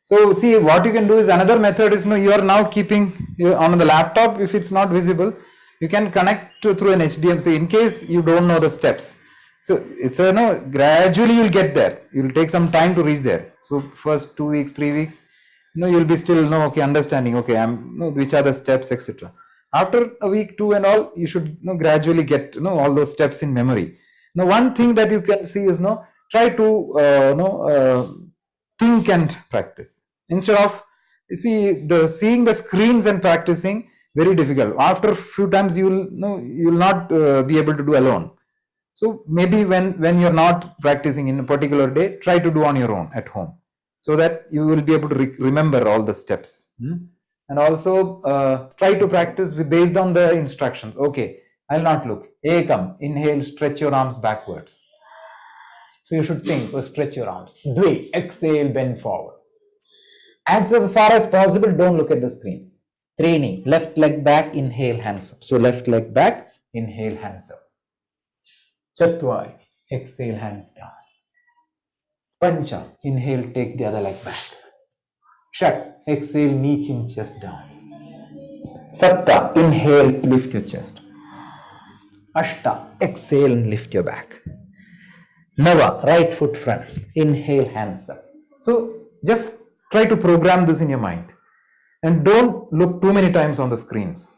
So see, what you can do is another method is, you are now keeping on the laptop. If it's not visible, you can connect through an HDMI in case you don't know the steps. So it's a gradually you'll get there. You'll take some time to reach there. So first 2 weeks, 3 weeks, you'll be still okay, understanding. Okay, I'm which are the steps, etc. After a week, two, and all, you should gradually get all those steps in memory. Now, one thing that you can see is try to think and practice instead of seeing the screens and practicing. Very difficult. After a few times, you'll not be able to do alone. So maybe when you're not practicing in a particular day, try to do on your own at home, so that you will be able to remember all the steps. And also try to practice based on the instructions. Okay, I'll not look. Ekam, inhale, stretch your arms backwards. So you should think, stretch your arms. Dve, exhale, bend forward. As far as possible, don't look at the screen. Trini, left leg back, inhale, hands up. So left leg back, inhale, hands up. Chatvai, exhale, hands down. Pancha, inhale, take the other leg back. Shat, exhale, knee, chin, chest down. Sapta, inhale, lift your chest. Ashta, exhale and lift your back. Nava, right foot front. Inhale, hands up. So just try to program this in your mind. And don't look too many times on the screens.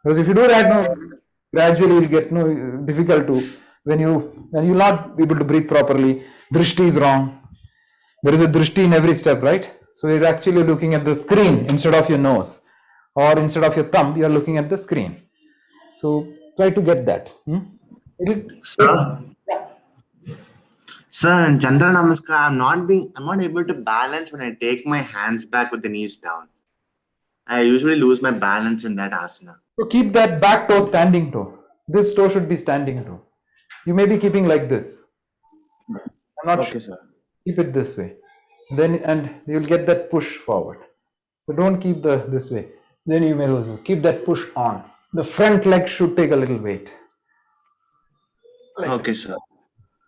Because if you do that, gradually you'll get difficult to, when you'll not be able to breathe properly. Drishti is wrong. There is a drishti in every step, right? So you're actually looking at the screen instead of your nose, or instead of your thumb, you're looking at the screen. So try to get that. Sir, in Chandra Namaskar, I'm not able to balance when I take my hands back with the knees down. I usually lose my balance in that asana. So keep that back toe standing toe. This toe should be standing toe. You may be keeping like this. I'm not sure. Sir. Keep it this way. Then and you'll get that push forward. So don't keep this way. Then you may also keep that push on. The front leg should take a little weight. Okay, sir.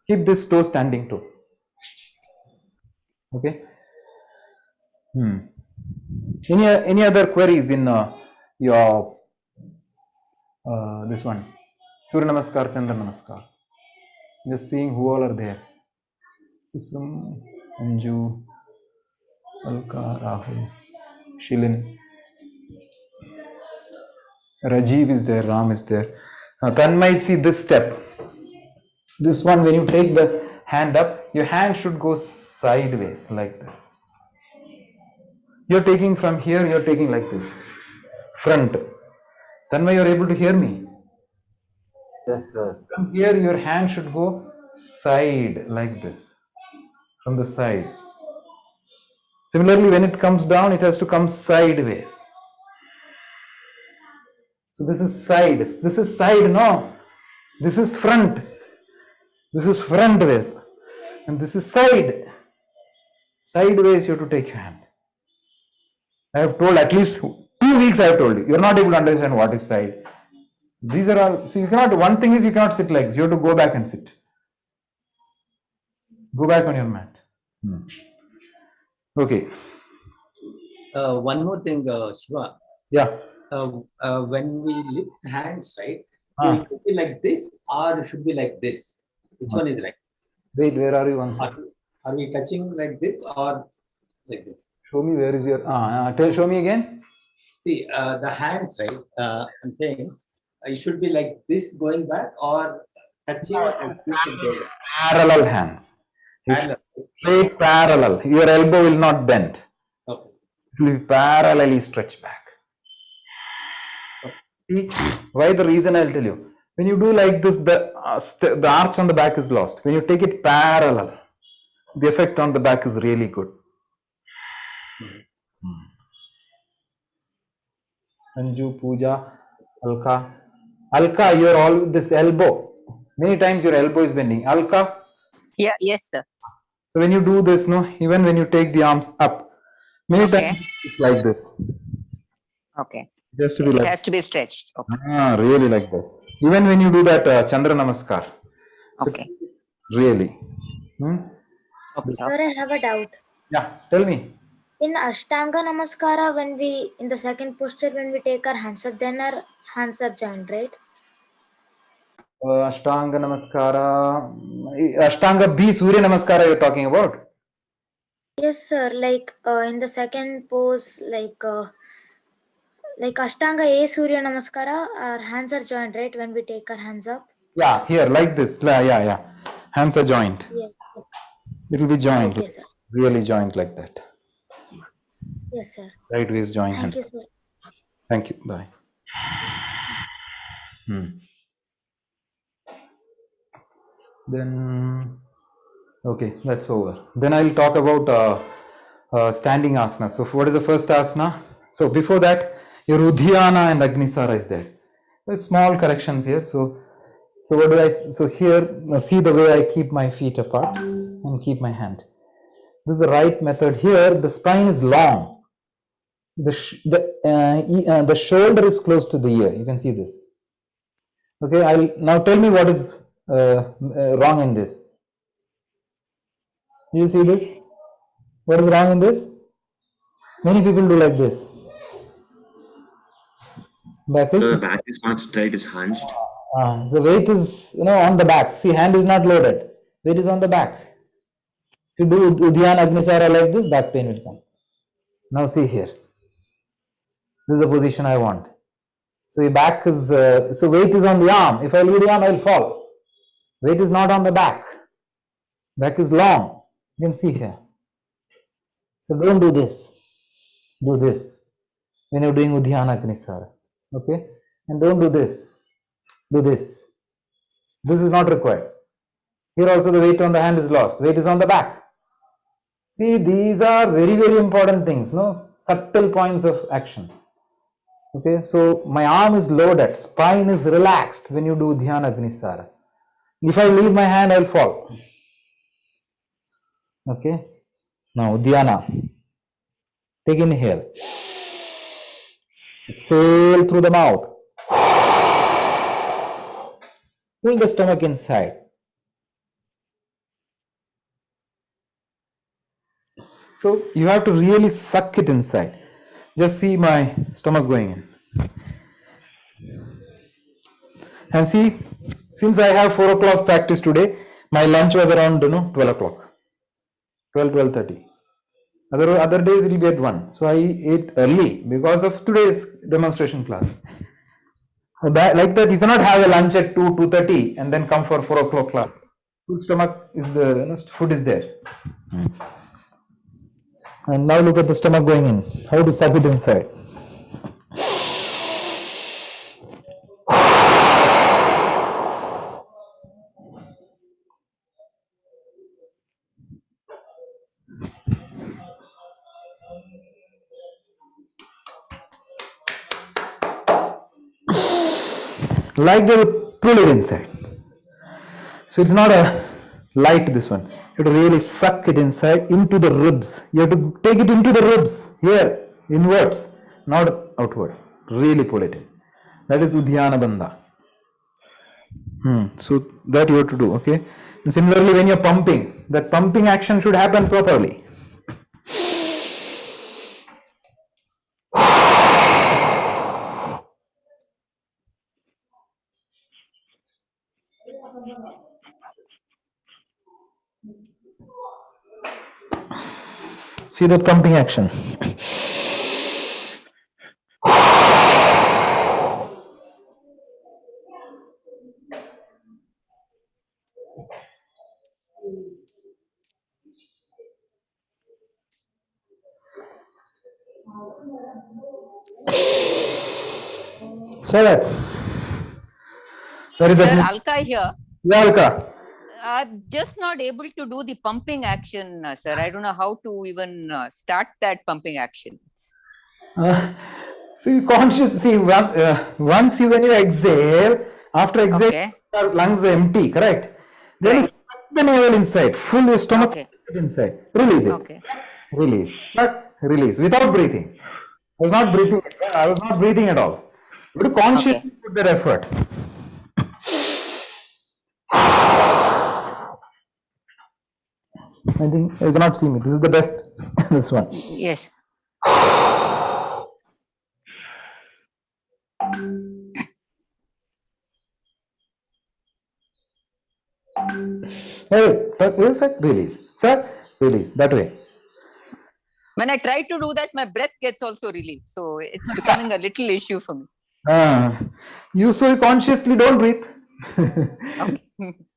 Keep this toe standing toe. Okay. Any other queries in your this one? Surya Namaskar, Chandra Namaskar. Just seeing who all are there. Kusum, Anju, Alka, Rahul, Shilin, Rajiv is there, Ram is there. Tanmay, see this step. This one, when you take the hand up, your hand should go sideways like this. You're taking from here, you're taking like this. Front. Tanmay, you're able to hear me? Yes, sir. From here, your hand should go side like this. From the side. Similarly, when it comes down, it has to come sideways. So this is side. This is side, no. This is front. This is front way. And this is side. Sideways, you have to take your hand. I have told at least 2 weeks, I have told you. You are not able to understand what is side. These are all, so you cannot, one thing is you cannot sit like this. You have to go back and sit. Go back on your mat. Okay. One more thing, Shiva. Yeah. When we lift hands, right? So it should be like this, or it should be like this. Which one is right? Wait, where are you? One second. Are we touching like this or like this? Show me where is your. Show me again. See, the hands, right? I'm saying it should be like this going back or touching and this should go back. Parallel hands. Parallel. Straight parallel. Your elbow will not bend. Okay. It will be parallelly stretched back. See, why the reason I'll tell you. When you do like this, the arch on the back is lost. When you take it parallel, the effect on the back is really good. Anju, Pooja, Alka. Alka, you're all this elbow. Many times your elbow is bending. Alka. Yeah, yes, sir. So when you do this, no, even when you take the arms up, many Okay. times it's like this. Okay. Just to be It like, has to be stretched. Okay. really like this. Even when you do that Chandra Namaskar. So Okay. really. Hmm? Okay. Sir, I have a doubt. Yeah, tell me. In Ashtanga Namaskara, when we in the second posture, when we take our hands up, then our hands are joined, right? Ashtanga Namaskara. Ashtanga B Surya Namaskara you're talking about? Yes, sir. Like in the second pose, like Ashtanga A Surya Namaskara, our hands are joined, right? When we take our hands up. Yeah, here, like this. Yeah. Hands are joined. Yeah. It will be joined. Okay, sir. Really joined like that. Yes, sir. Right waist joint hand. Thank you, sir. Thank you. Bye. Then, okay, that's over. Then I'll talk about standing asana. So, what is the first asana? So, before that, your Udhyana and Agnisara is there. There's small corrections here. So what do I? So here, see the way I keep my feet apart and keep my hand. This is the right method. Here, the spine is long. The shoulder is close to the ear. You can see this. Okay, I'll now tell me what is wrong in this. You see this? What is wrong in this? Many people do like this. Back is. So the back is not straight; it's hunched. The weight is on the back. See, hand is not loaded. Weight is on the back. If you do Udhyana Agnisara like this, back pain will come. Now see here. This is the position I want. So your back is, so weight is on the arm. If I leave the arm, I will fall. Weight is not on the back. Back is long. You can see here. So don't do this. Do this when you're doing Udhyana Agnisara. Okay? And don't do this. Do this. This is not required. Here also the weight on the hand is lost. Weight is on the back. See, these are very, very important things, no? Subtle points of action. Okay, so my arm is loaded, spine is relaxed when you do Dhyana Agnisara. If I leave my hand, I'll fall. Okay, now Dhyana. Take inhale. Exhale through the mouth. Pull the stomach inside. So you have to really suck it inside. Just see my stomach going in. And see, since I have 4 o'clock practice today, my lunch was around 12 o'clock. 12:30. Other days it will be at 1. So I ate early because of today's demonstration class. So like that, you cannot have a lunch at 2:30 and then come for 4 o'clock class. Full stomach is the food is there. And now look at the stomach going in. How to suck it inside. Like they would pull it inside. So it's not a light, this one. You have to really suck it inside into the ribs. You have to take it into the ribs here, inwards, not outward. Really pull it in. That is Udhyana Bandha. So that you have to do, okay? And similarly, when you're pumping, that pumping action should happen properly. See that pumping action. So that is Sir, Alka here. Yeah, Alka. I'm just not able to do the pumping action, sir. I don't know how to even start that pumping action. So you conscious, see, once when you exhale, after exhale, Okay. your lungs are empty, correct? Then you Right. suck the navel inside, full your stomach Okay. inside. Release it. Okay. Release. Suck, release, without breathing. I was not breathing. I was not breathing at all. You have to consciously put that effort. I think you cannot see me. This is the best. This one. Yes. Hey, sir, release. Sir, release. That way. When I try to do that, my breath gets also released. So it's becoming a little issue for me. You so consciously don't breathe. Okay.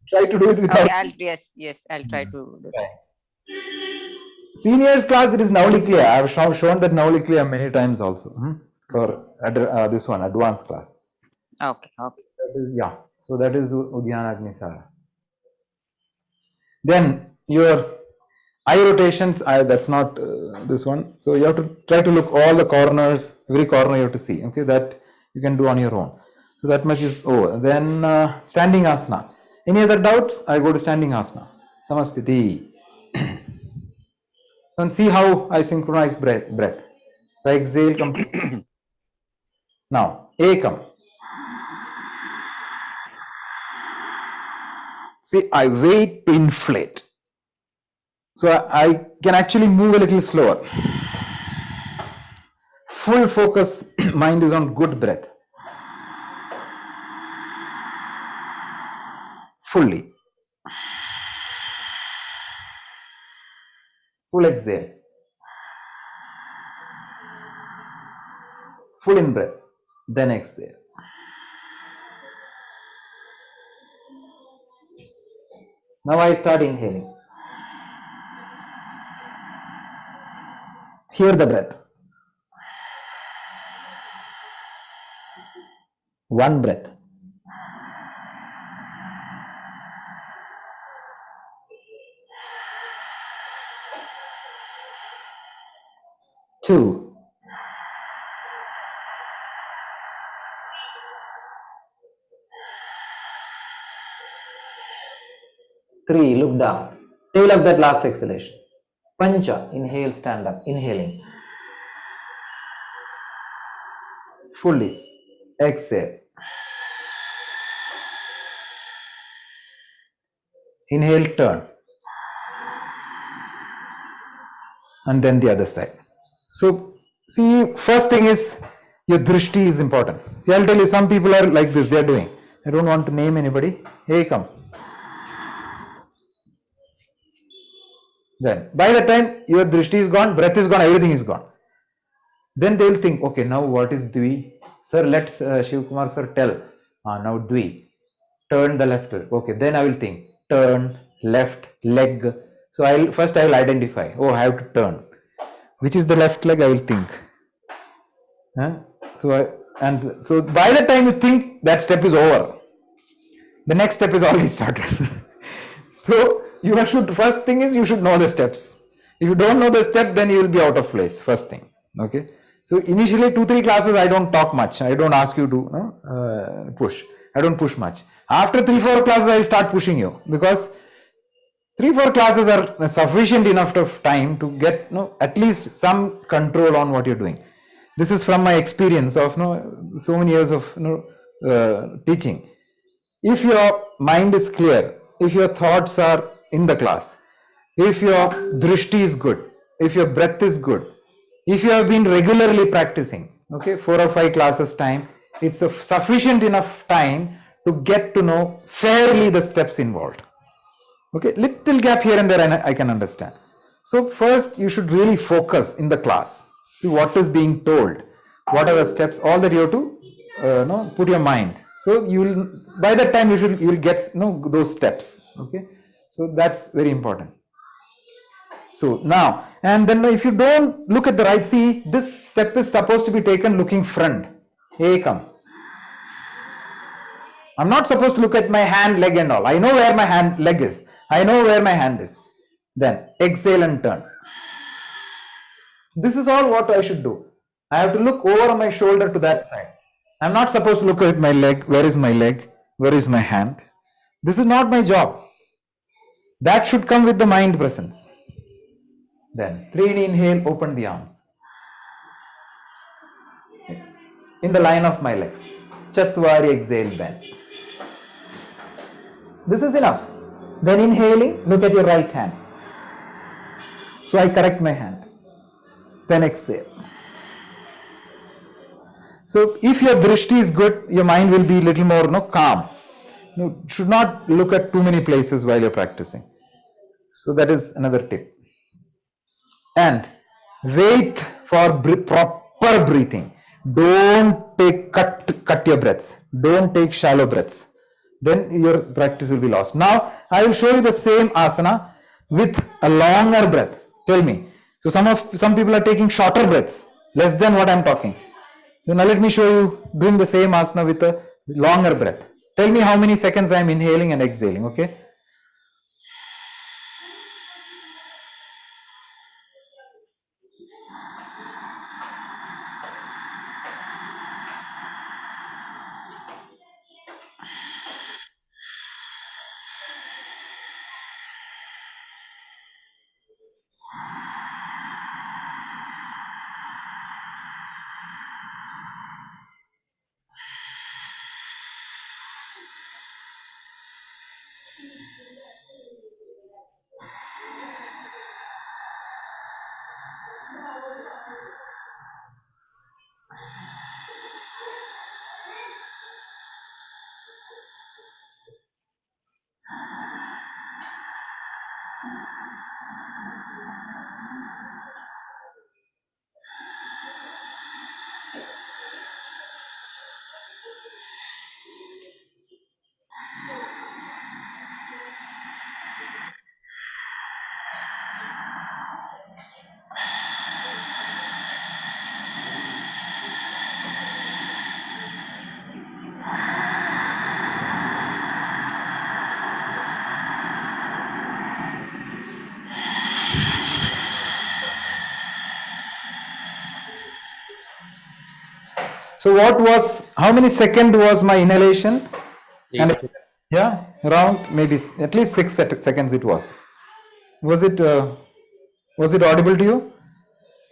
Try to do it without. Okay, yes, I'll try to do that. Seniors class, it is Naulikliya. I have shown that Naulikliya many times also for this one, advanced class. Okay. That is, yeah, so that is Udyana Agnisara. Then your eye rotations, that's not this one. So you have to try to look all the corners, every corner you have to see. Okay, that you can do on your own. So that much is over. Then standing asana. Any other doubts? I go to standing asana. Samasthiti. And see how I synchronize breath. So I exhale completely. Now, ekam. See, I wait to inflate. So I can actually move a little slower. Full focus, mind is on good breath. Fully. Full exhale. Full in breath. Then exhale. Now I start inhaling. Hear the breath. One breath. Two. Three, look down. Tail of that last exhalation. Pancha, inhale, stand up, inhaling. Fully. Exhale. Inhale, turn. And then the other side. So, see, first thing is your drishti is important. See, I'll tell you, some people are like this, they are doing. I don't want to name anybody. Hey, come. Then, by the time your drishti is gone, breath is gone, everything is gone. Then they will think, okay, now what is Dvi? Sir, let Shiv Kumar sir tell. Now Dvi. Turn the left leg. Okay, then I will think. Turn, left, leg. So I will identify. Oh, I have to turn. Which is the left leg? I will think. So by the time you think, that step is over. The next step is already started. So you should, first thing is you should know the steps. If you don't know the step, then you will be out of place. First thing. Okay. So initially 2-3 classes I don't talk much. I don't ask you to push. I don't push much. After 3-4 classes I will start pushing you, because 3-4 classes are sufficient enough of time to get at least some control on what you're doing. This is from my experience of so many years of teaching. If your mind is clear, if your thoughts are in the class, if your drishti is good, if your breath is good, if you have been regularly practicing, okay, 4 or 5 classes time, it's a sufficient enough time to get to know fairly the steps involved. Okay, little gap here and there I can understand. So first you should really focus in the class. See what is being told, what are the steps, all that you have to put your mind. So you will, by that time you will get those steps. Okay, so that's very important. So now, and then if you don't look at the right, see, this step is supposed to be taken looking front. Ekam. I'm not supposed to look at my hand, leg and all. I know where my leg is. I know where my hand is. Then exhale and turn. This is all what I should do. I have to look over my shoulder to that side. I'm not supposed to look at my leg. Where is my leg? Where is my hand? This is not my job. That should come with the mind presence. Then 3D inhale, open the arms. In the line of my legs. Chatwari exhale, bend. This is enough. Then inhaling, look at your right hand. So I correct my hand. Then exhale. So if your drishti is good, your mind will be little more calm. You should not look at too many places while you're practicing. So that is another tip. And wait for proper breathing. Don't take cut your breaths. Don't take shallow breaths. Then your practice will be lost. Now I will show you the same asana with a longer breath. Tell me. So some people are taking shorter breaths, less than what I'm talking. So now let me show you doing the same asana with a longer breath. Tell me how many seconds I'm inhaling and exhaling, okay? So how many seconds was my inhalation? And yeah, around maybe at least 6 seconds it was. Was it audible to you?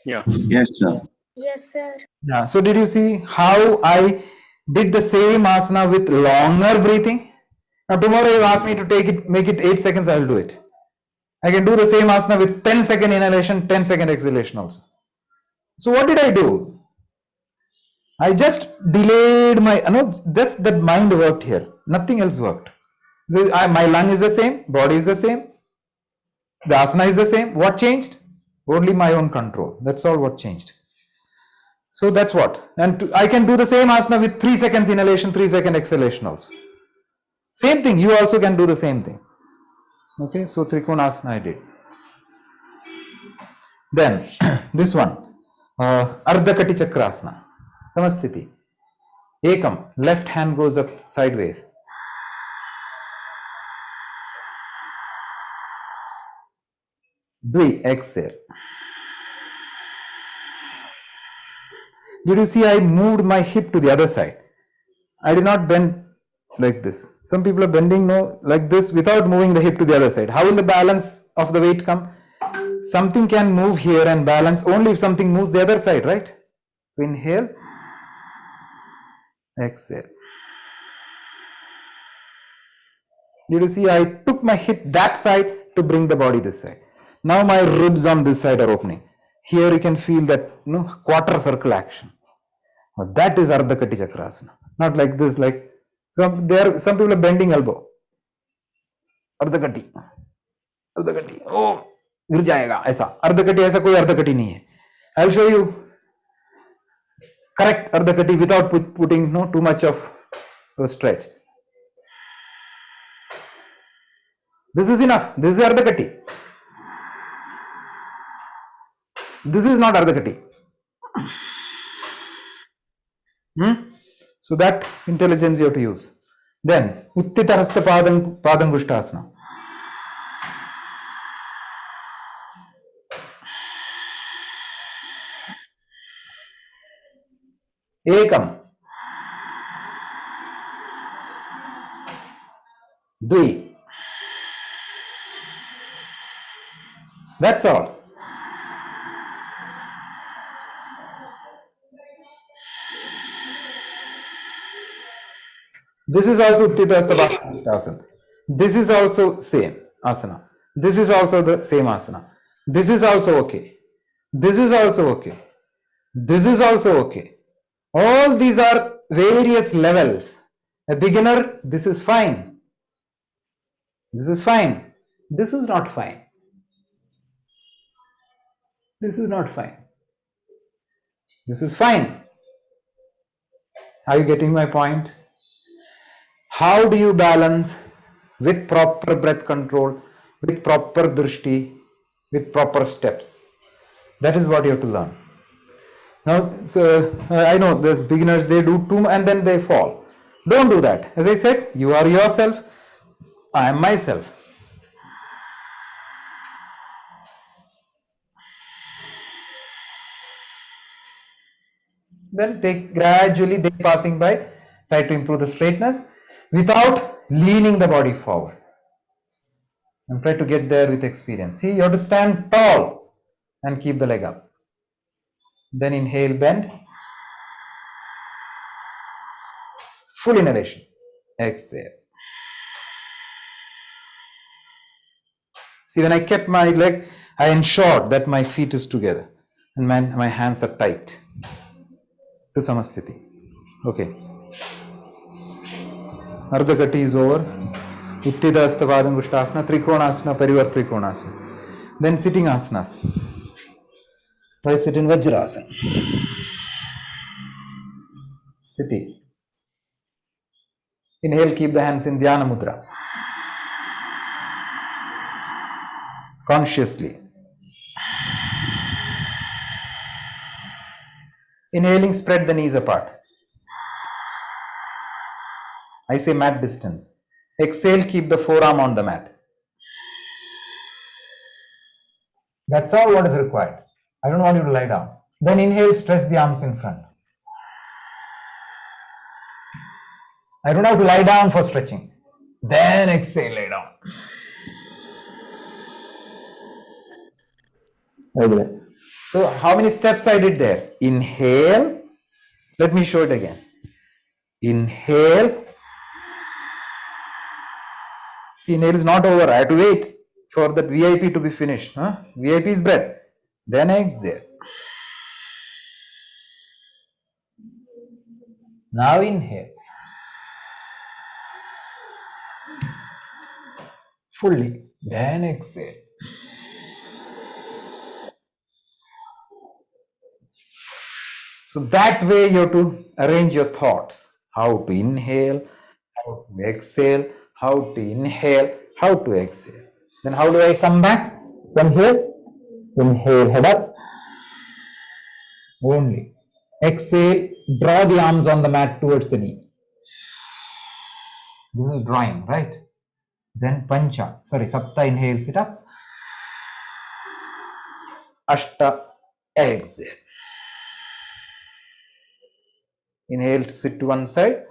Yeah. Yes, sir. Yes, sir. Yeah. So did you see how I did the same asana with longer breathing? Now tomorrow you ask me to make it 8 seconds, I will do it. I can do the same asana with 10-second inhalation, 10-second exhalation also. So what did I do? I just delayed that mind worked here. Nothing else worked. My lung is the same, body is the same, the asana is the same. What changed? Only my own control. That's all what changed. So that's what. And I can do the same asana with 3 seconds inhalation, 3-second exhalation also. Same thing. You also can do the same thing. Okay. So Trikonasana I did. Then this one. Ardhakati Chakrasana. Samasthiti. Ekam. Left hand goes up sideways. Dvi. Exhale. Did you see I moved my hip to the other side? I did not bend like this. Some people are bending like this without moving the hip to the other side. How will the balance of the weight come? Something can move here and balance only if something moves the other side, right? So inhale, exhale. Did you see I took my hip that side to bring the body this side. Now my ribs on this side are opening. Here you can feel that quarter circle action. Well, that is Ardhakati Chakrasana. Not like this, like some people are bending elbow. Ardhakati. Oh, गिर जाएगा ऐसा. Ardhakati ऐसा कोई Ardhakati नहीं है. I'll show you correct Ardhakati without putting too much of a stretch. This is enough. This is Ardhakati. This is not Ardhakati. So that intelligence you have to use. Then Uttita Hasta Padangushtasana. Ekam. Dvi. That's all. This is also Utthita. This is also same asana. This is also the same asana. This is also okay. This is also okay. This is also okay. All these are various levels. A beginner, this is fine. This is fine. This is not fine. This is not fine. This is fine. Are you getting my point? How do you balance with proper breath control, with proper drishti, with proper steps? That is what you have to learn. Now, so, I know those beginners, they do too and then they fall. Don't do that. As I said, you are yourself, I am myself. Then take gradually, day passing by, try to improve the straightness without leaning the body forward. And try to get there with experience. See, you have to stand tall and keep the leg up. Then inhale, bend. Full inhalation. Exhale. See, when I kept my leg, I ensured that my feet is together and my hands are tight. To Samasthiti. Okay. Ardhakati is over. Uttita Asthapadangusthasana, Trikonasana, Parivar Trikonasana. Then sitting asanas. Try sit in Vajrasana. Sthiti. Inhale, keep the hands in Dhyana Mudra. Consciously. Inhaling, spread the knees apart. I say mat distance. Exhale, keep the forearm on the mat. That's all what is required. I don't want you to lie down. Then inhale, stretch the arms in front. I don't have to lie down for stretching. Then exhale, lay down. Okay. So how many steps I did there? Inhale. Let me show it again. Inhale. See, inhale is not over. I have to wait for that VIP to be finished. VIP is breath. Then exhale. Now inhale. Fully. Then exhale. So that way you have to arrange your thoughts. How to inhale, how to exhale, how to inhale, how to exhale. Then how do I come back from here? Inhale, head up. Only. Exhale, draw the arms on the mat towards the knee. This is drawing, right? Then Sapta, inhale, sit up. Ashta, exhale. Inhale to sit to one side.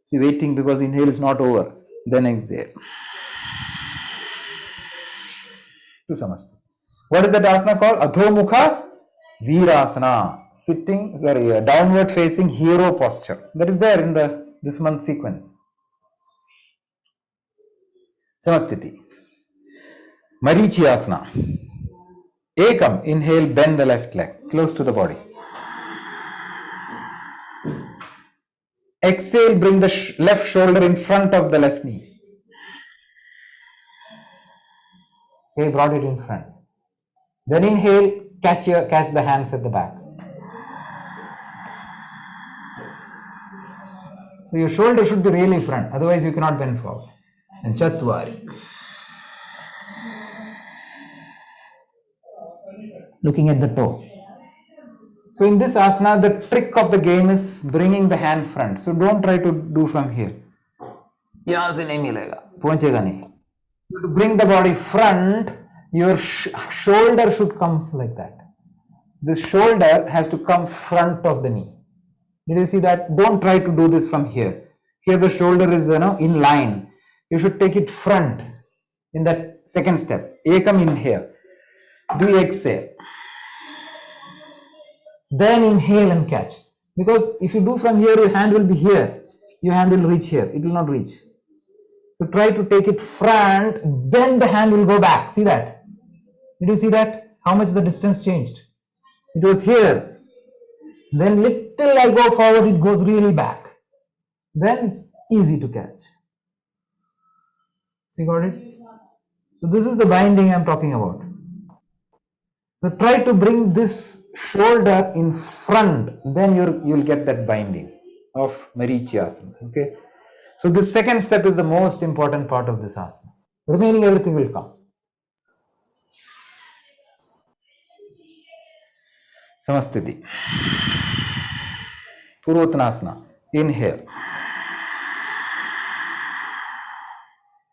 See, waiting because inhale is not over. Then exhale. To Samasthiti. What is that asana called? Adho Virasana. Sitting, downward facing hero posture. That is there in this month sequence. Samasthiti. Marichi asana. Ekam. Inhale, bend the left leg close to the body. Exhale, bring the left shoulder in front of the left knee. Say, brought it in front. Then inhale, catch the hands at the back. So your shoulder should be really front, otherwise you cannot bend forward. And Chatwari. Looking at the toe. So in this asana, the trick of the game is bringing the hand front. So don't try to do from here. Yahan se nahi milega, pahunchega nahi. To bring the body front, your shoulder should come like that. this shoulder has to come front of the knee. Did you see that? Don't try to do this from here. Here the shoulder is in line. You should take it front in that second step. Ekam in here. Do exhale. Then inhale and catch. Because if you do from here, your hand will be here. Your hand will reach here. It will not reach. So try to take it front, then the hand will go back. See that? Did you see that? How much the distance changed? It was here. Then little I go forward, it goes really back. Then it's easy to catch. See, got it? So this is the binding I'm talking about. So try to bring this shoulder in front, then you'll get that binding of Marichyasana. Okay. So the second step is the most important part of this asana. Remaining everything will come. Samastiti. Purvottanasana. Inhale.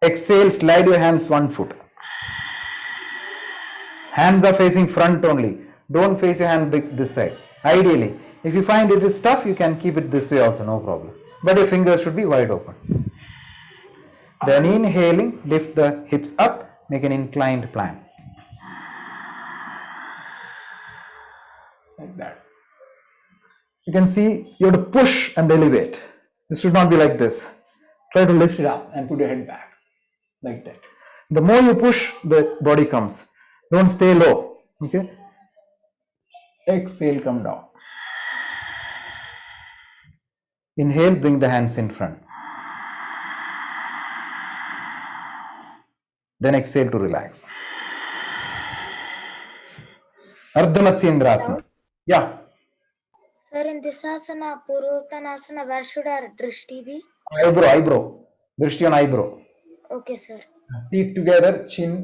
Exhale, slide your hands 1 foot. Hands are facing front only. Don't face your hand this side. Ideally, if you find it is tough, you can keep it this way also, no problem. But your fingers should be wide open. Then inhaling, lift the hips up, make an inclined plank. Like that. You can see you have to push and elevate. This should not be like this. Try to lift it up and put your head back. Like that. The more you push, the body comes. Don't stay low. Okay. Exhale, come down. Inhale, bring the hands in front. Then exhale to relax. Ardha Matsyendrasana. Yeah. Sir, in this asana, Purvottanasana, where should our drishti be? Eyebrow. Drishti on eyebrow. Okay, sir. Teeth together, chin,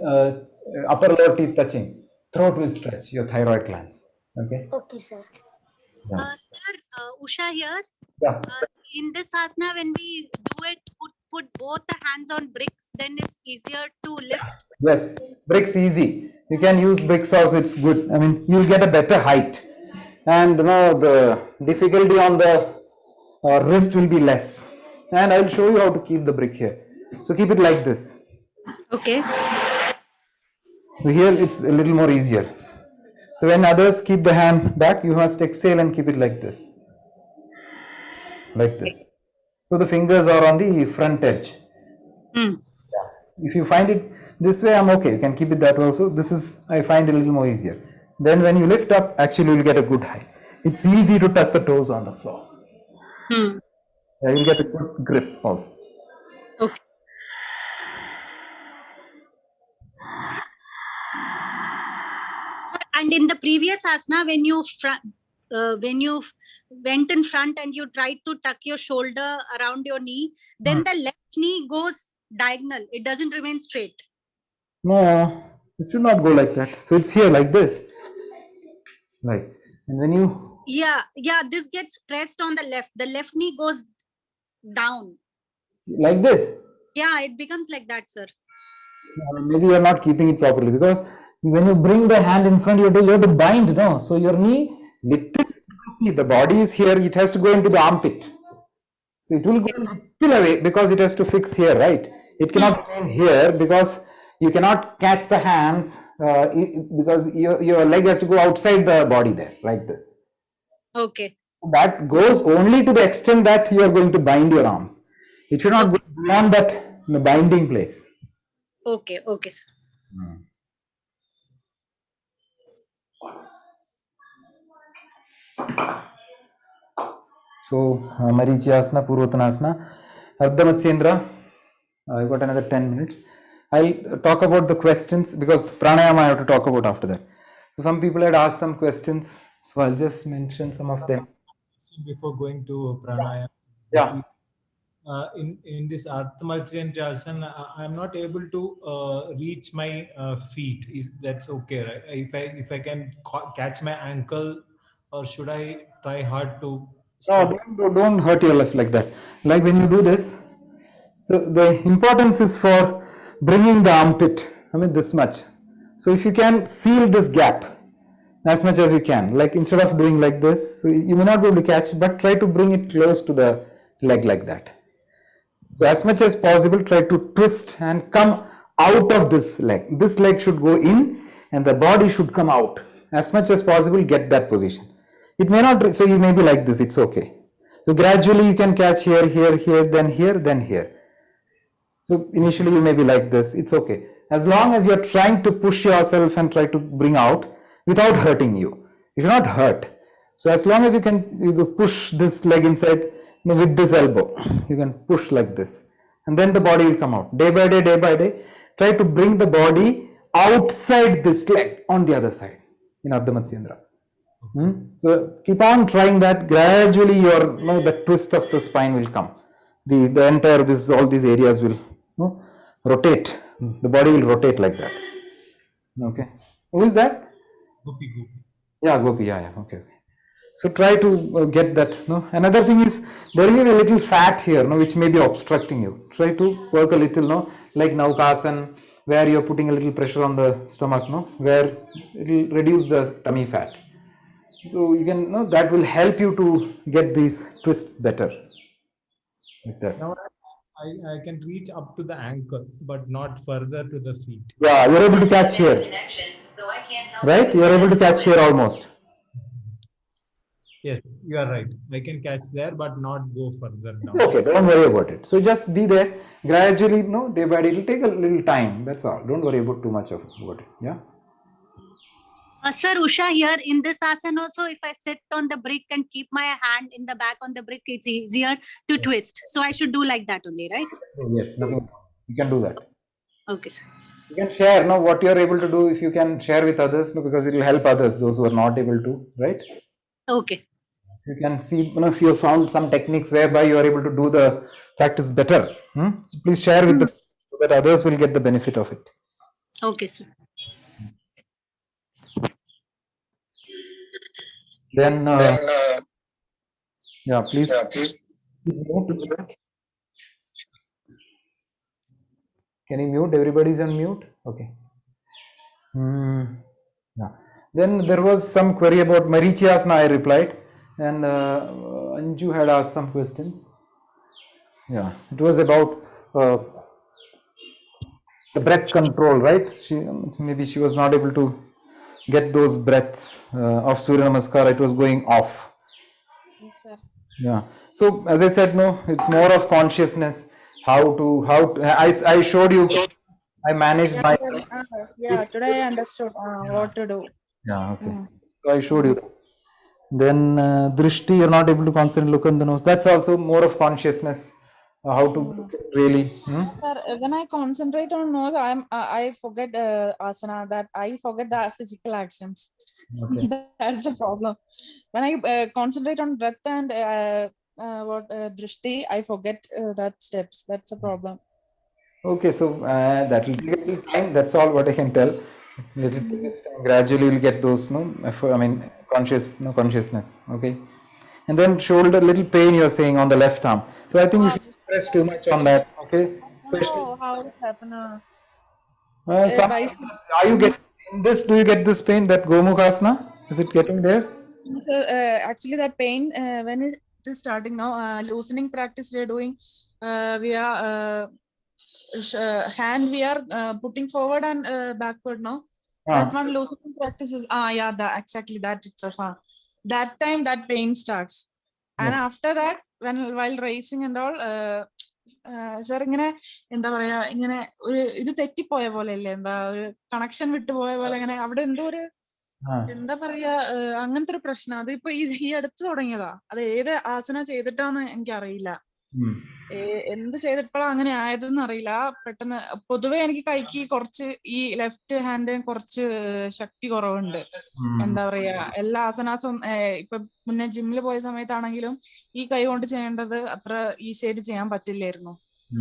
upper lower teeth touching. Throat will stretch, your thyroid glands. Okay. Okay, sir. Yeah. Sir, Usha here. Yeah. In this asana, when we do it, put both the hands on bricks, then it's easier to lift. Yes, bricks easy. You can use bricks also, it's good. I mean, you'll get a better height. And the difficulty on the wrist will be less. And I'll show you how to keep the brick here. So keep it like this. Okay. So here it's a little more easier. So when others keep the hand back, you must exhale and keep it like this. Like this. So the fingers are on the front edge. Hmm. Yeah. If you find it this way, I'm okay. You can keep it that way also. This is, I find a little more easier. Then when you lift up, actually you'll get a good height. It's easy to touch the toes on the floor. Hmm. Yeah, you'll get a good grip also. Okay. And in the previous asana, when you went in front and you tried to tuck your shoulder around your knee, then the left knee goes diagonal. It doesn't remain straight. No, it should not go like that. So it's here like this. Like, and when you... Yeah, this gets pressed on the left. The left knee goes down. Like this. Yeah, it becomes like that, sir. Maybe you're not keeping it properly, because when you bring the hand in front, you have to bind, no? So your knee, little, see, the body is here, it has to go into the armpit. So it will go little away because it has to fix here, right? It cannot remain here because you cannot catch the hands because your leg has to go outside the body there, like this. Okay. That goes only to the extent that you are going to bind your arms. It should not go beyond that, the binding place. Okay, sir. So, Marichyasana, Purvottanasana, Ardha Matsyendrasana. I got another 10 minutes. I'll talk about the questions because pranayama I have to talk about after that. So, some people had asked some questions, so I'll just mention some of them. Before going to pranayama, Yeah. In this Ardha Matsyendrasana, I'm not able to reach my feet. That's okay, right? If I can catch my ankle, or should I try hard to? No, don't hurt yourself like that. Like when you do this, so the importance is for bringing the armpit, I mean this much. So if you can seal this gap, as much as you can. Like instead of doing like this, so you may not be able to catch, but try to bring it close to the leg like that. So as much as possible, try to twist and come out of this leg. This leg should go in and the body should come out. As much as possible, get that position. It may not, so you may be like this, it's okay. So gradually you can catch here, here, here, then here, then here. So initially you may be like this, it's okay. As long as you're trying to push yourself and try to bring out without hurting you. You should not hurt. So as long as you can push this leg inside, with this elbow, you can push like this. And then the body will come out. Day by day, try to bring the body outside this leg on the other side in Ardha Matsyendra. So keep on trying that. Gradually the twist of the spine will come. The entire all these areas will rotate. The body will rotate like that. Okay. Who is that? Gopi. Yeah, Gopi. Yeah. Okay. So try to get that. No. Another thing is there will be a little fat here, which may be obstructing you. Try to work a little, like Naukasan, where you're putting a little pressure on the stomach, where it will reduce the tummy fat. So you can, that will help you to get these twists better. Like that. Now I can reach up to the ankle, but not further to the feet. Yeah, you're able to catch here. Right? You're able to catch here almost. Yes, you are right. I can catch there, but not go further down. It's okay, don't worry about it. So just be there gradually, day by day. It will take a little time. That's all. Don't worry about too much about it. Yeah. Sir, Usha, here in this asana also, if I sit on the brick and keep my hand in the back on the brick, it's easier to twist. So I should do like that only, right? Yes, nothing. You can do that. Okay, sir. You can share what you are able to do. If you can share with others, because it will help others, those who are not able to, right? Okay. You can see, if you have found some techniques whereby you are able to do the practice better. So please share with so that others will get the benefit of it. Okay, sir. Then, yeah, please. Can you mute? Everybody is on mute. Okay. Yeah. Then there was some query about Marichasana. I replied, and Anju had asked some questions. Yeah, it was about the breath control, right? Maybe she was not able to get those breaths of Surya Namaskar. It was going off. Yes, sir. Yeah. So as I said, it's more of consciousness. I showed you. I managed my. Yeah, today I understood what to do. Yeah. Okay. So I showed you that. Then drishti, you're not able to constantly look in the nose. That's also more of consciousness. How to really. Sir, when I concentrate on nose, I forget asana. That I forget the physical actions. Okay. That's the problem. When I concentrate on breath and drishti, I forget that steps. That's the problem. Okay, so that will take a little time. That's all what I can tell. Little next time, gradually you'll get those, consciousness. Okay, and then shoulder, little pain you're saying on the left arm. So I think you should press too much on that. Okay. No, how it happen? Are you getting this? Do you get this pain? That Gomukhasana? Is it getting there? So actually, that pain when it is starting now, loosening practice we are doing. We are hand we are putting forward and backward now. That one loosening practice is exactly that itself. That time that pain starts, and after that, while racing and all, sir, ഇങ്ങനെ എന്താ പറയാ ഇങ്ങനെ ഒരു ഇത് തെറ്റിപ്പോയ പോലെ അല്ലേ എന്താ ഒരു കണക്ഷൻ വിട്ടുപോയ പോലെ ഇങ്ങനെ അവിടെ എന്തോ ഒരു എന്താ പറയാ അങ്ങനത്തെ ഒരു പ്രശ്നം അതിപ്പോ ഈ അടുത്ത് തുടങ്ങിയതാ അത് ഏത് ആസന ചെയ്തിട്ടാന്ന് എനിക്കറിയില്ല എന്ത് ചെയ്തപ്പോഴാ അങ്ങനെ ആയതെന്ന് അറിയില്ല പെട്ടെന്ന് പൊതുവെ എനിക്ക് കൈക്ക് കുറച്ച് ഈ ലെഫ്റ്റ് ഹാൻഡ് കുറച്ച് ശക്തി കുറവുണ്ട് എന്താ പറയാ എല്ലാ ആസനാസും ഇപ്പൊ മുന്നേ ജിമ്മിൽ പോയ സമയത്താണെങ്കിലും ഈ കൈ കൊണ്ട് ചെയ്യേണ്ടത് അത്ര ഈസി ആയിട്ട് ചെയ്യാൻ പറ്റില്ലായിരുന്നു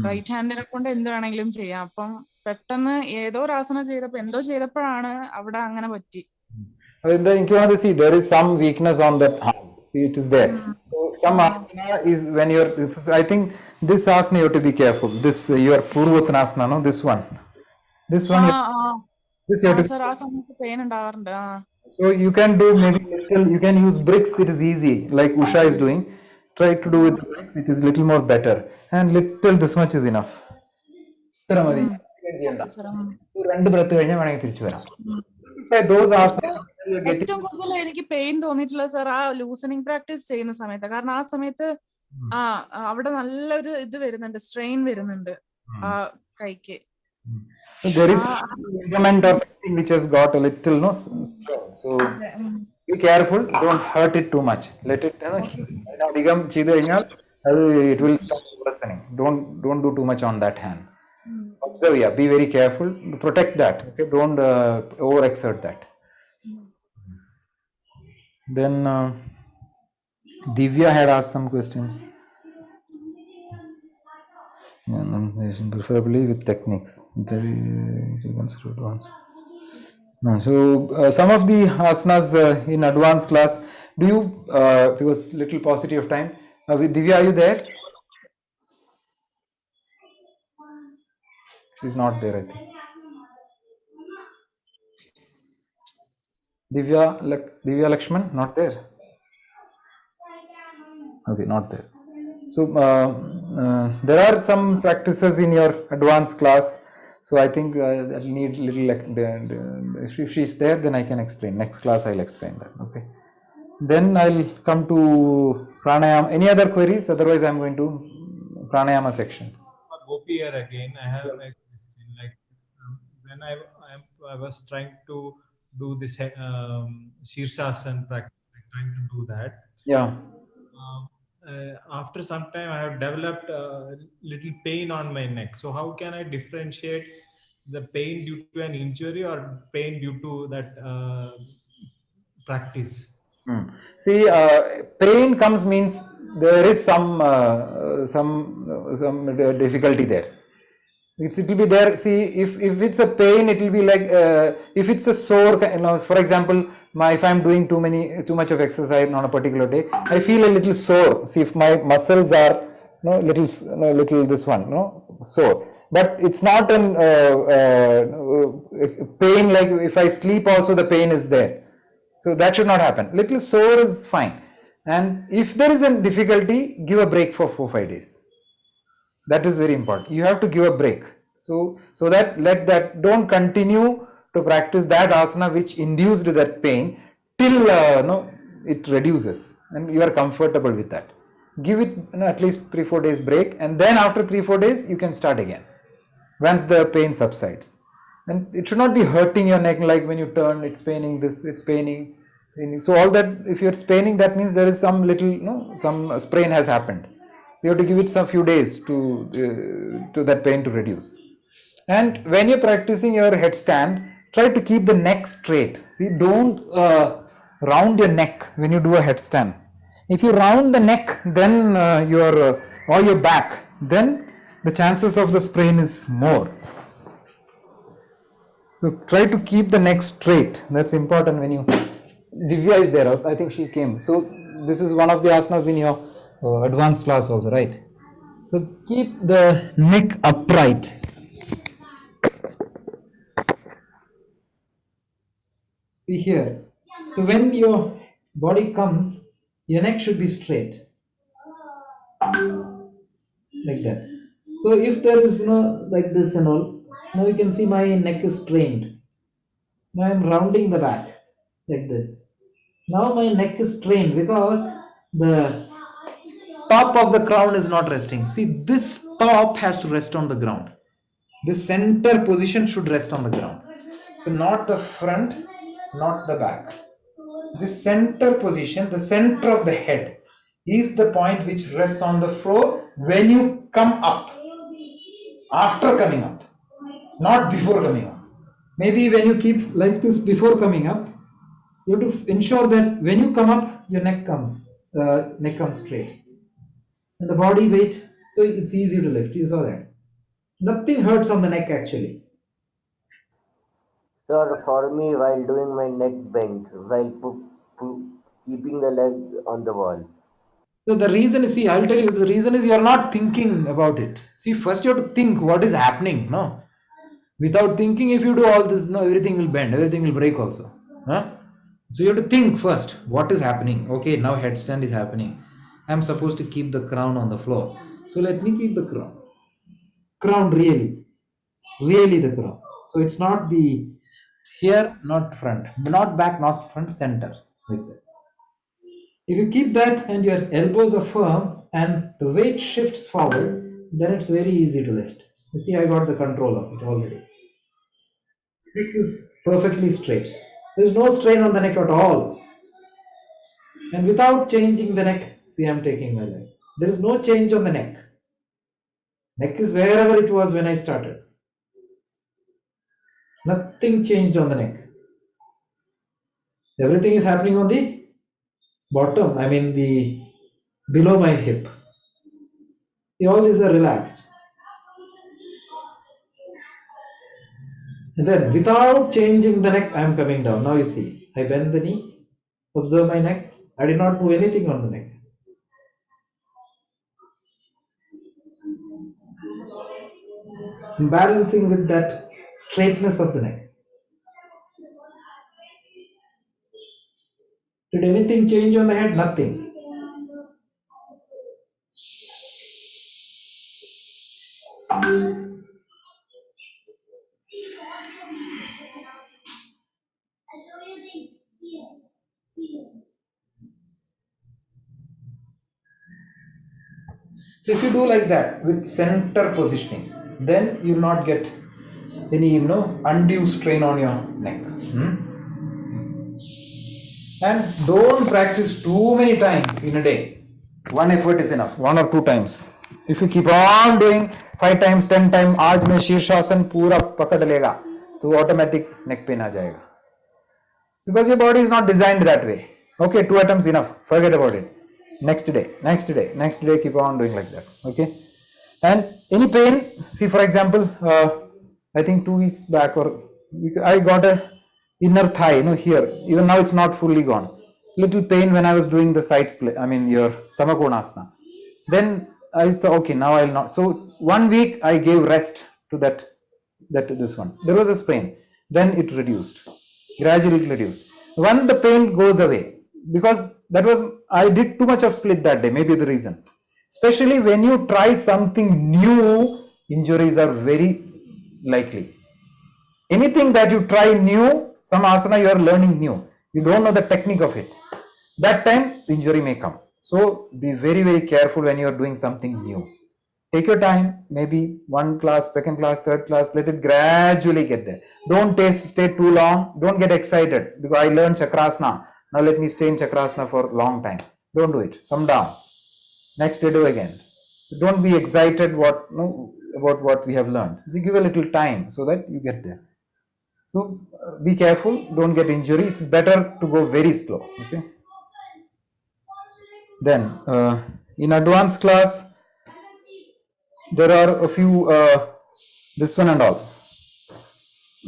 റൈറ്റ് ഹാൻഡിനെ കൊണ്ട് എന്ത് വേണമെങ്കിലും ചെയ്യാം അപ്പം പെട്ടെന്ന് ഏതോ ഒരു ആസന ചെയ്തപ്പോ എന്തോ ചെയ്തപ്പോഴാണ് അവിടെ അങ്ങനെ പറ്റി there is some weakness on that hand. See, it is there. So some asana is when you're. I think this asana you have to be careful. This your Purvottanasana, no, this one. This one. This you have to. Sir, ആ സമയത്ത് pain ഉണ്ടാവാറുണ്ട്. So you can do maybe little, you can use bricks, it is easy, like Usha is doing. Try to do with bricks, it is little more better. And little this much is enough. ഇത്ര മതി. അധികം ചെയ്യണ്ട. ഒരു 2 breath കഴിഞ്ഞാൽ വേണമെങ്കിൽ തിരിച്ചു വരാം. Those are ഏറ്റവും കൂടുതൽ എനിക്ക് പെയിൻ തോന്നിയിട്ടുള്ളത് സാർ ആ ലൂസണിങ് പ്രാക്ടീസ് ചെയ്യുന്ന സമയത്ത്. കാരണം ആ സമയത്ത് അവിടെ നല്ലൊരു ഇത് വരുന്നുണ്ട്, സ്ട്രെയിൻ വരുന്നുണ്ട് ആ കൈക്ക്. There is ligament or something which has got a little no, so be careful, don't hurt it too much. Let it become ചെയ്തു കഴിഞ്ഞാൽ അത് it will start worsening. Don't do too much on that hand. Observe, yeah, be very careful, protect that, okay, don't overexert that. Then Divya had asked some questions. Preferably with techniques. So some of the asanas in advanced class, do you because little paucity of time, Divya, are you there? She's not there, I think. Divya Lakshman, not there. Okay, not there. So there are some practices in your advanced class. So I think that need little. If she's there, then I can explain. Next class, I'll explain that. Okay. Then I'll come to pranayama. Any other queries? Otherwise, I'm going to pranayama section. Gopi here again. I have a question. Like when I was trying to do this Shirsasana practice, trying to do that. Yeah. After some time, I have developed a little pain on my neck. So how can I differentiate the pain due to an injury or pain due to that practice? See, pain comes means there is some difficulty there. It will be there. See, if it's a pain, it will be like if it's a sore. For example, if I'm doing too much of exercise on a particular day, I feel a little sore. See, if my muscles are little this one sore, but it's not an pain like if I sleep also the pain is there. So that should not happen. Little sore is fine, and if there is a difficulty, give a break for 4-5 days. That is very important. You have to give a break. So that don't continue to practice that asana which induced that pain till it reduces and you are comfortable with that. Give it at least 3-4 days break, and then after 3-4 days you can start again once the pain subsides. And it should not be hurting your neck like when you turn, it's paining this, it's paining. So all that, if you're paining, that means there is some little some sprain has happened. You have to give it some few days to that pain to reduce. And when you're practicing your headstand, try to keep the neck straight. See, don't round your neck when you do a headstand. If you round the neck, then or your back, then the chances of the sprain is more. So try to keep the neck straight. That's important when you. Divya is there. I think she came. So this is one of the asanas in your advanced class also, right? So keep the neck upright. See here. So when your body comes, your neck should be straight. Like that. So if there is like this and all, now you can see my neck is strained. Now I am rounding the back like this. Now my neck is strained because the top of the crown is not resting. See, this top has to rest on the ground. This center position should rest on the ground. So not the front, not the back. This center position, the center of the head, is the point which rests on the floor when you come up. After coming up, not before coming up. Maybe when you keep like this before coming up, you have to ensure that when you come up, your neck comes straight. And the body weight, so it's easy to lift. You saw that. Nothing hurts on the neck actually. Sir, for me, while doing my neck bend, while keeping the leg on the wall. So the reason is, see, I'll tell you, the reason is you're not thinking about it. See, first you have to think what is happening, no? Without thinking, if you do all this, everything will bend, everything will break also. Huh? So you have to think first, what is happening? Okay, now headstand is happening. I'm supposed to keep the crown on the floor. So let me keep the crown. Crown really the crown. So it's not the here, not front, not back, not front, center. Like that. If you keep that and your elbows are firm and the weight shifts forward, then it's very easy to lift. You see, I got the control of it already. Neck is perfectly straight. There's no strain on the neck at all. And without changing the neck, see, I'm taking my leg. There is no change on the neck. Neck is wherever it was when I started. Nothing changed on the neck. Everything is happening on the bottom, I mean the below my hip. See, all these are relaxed. And then without changing the neck, I am coming down. Now you see, I bend the knee, observe my neck. I did not move anything on the neck. I'm balancing with that straightness of the neck. Did anything change on the head? Nothing. So if you do like that with center positioning, then you will not get any undue strain on your neck. And don't practice too many times in a day. One effort is enough, 1 or 2 times. If you keep on doing 5 times, 10 times, आज मैं शीर्षासन पूरा पकड़ लेगा, तो automatic neck pain आ जाएगा. Because your body is not designed that way. Okay, 2 attempts enough. Forget about it. Next day, keep on doing like that. Okay. And any pain, see, for example, I think 2 weeks back, or I got a inner thigh, here. Even now it's not fully gone. Little pain when I was doing the side split. I mean your Samakonasana. Then I thought, okay, now I'll not. So 1 week I gave rest to this one. There was a pain. Then it reduced. Gradually it reduced. When the pain goes away, because I did too much of split that day, maybe the reason. Especially when you try something new, injuries are very likely. Anything that you try new, some asana you are learning new, you don't know the technique of it. That time injury may come. So be very, very careful when you are doing something new. Take your time, maybe 1 class, 2nd class, 3rd class, let it gradually get there. Don't stay too long. Don't get excited because I learned Chakrasana. Now let me stay in Chakrasana for a long time. Don't do it. Come down. Next day do again. Don't be excited about what we have learned. So give a little time so that you get there. So be careful. Don't get injury. It's better to go very slow. Okay. Then in advanced class, there are a few, this one and all.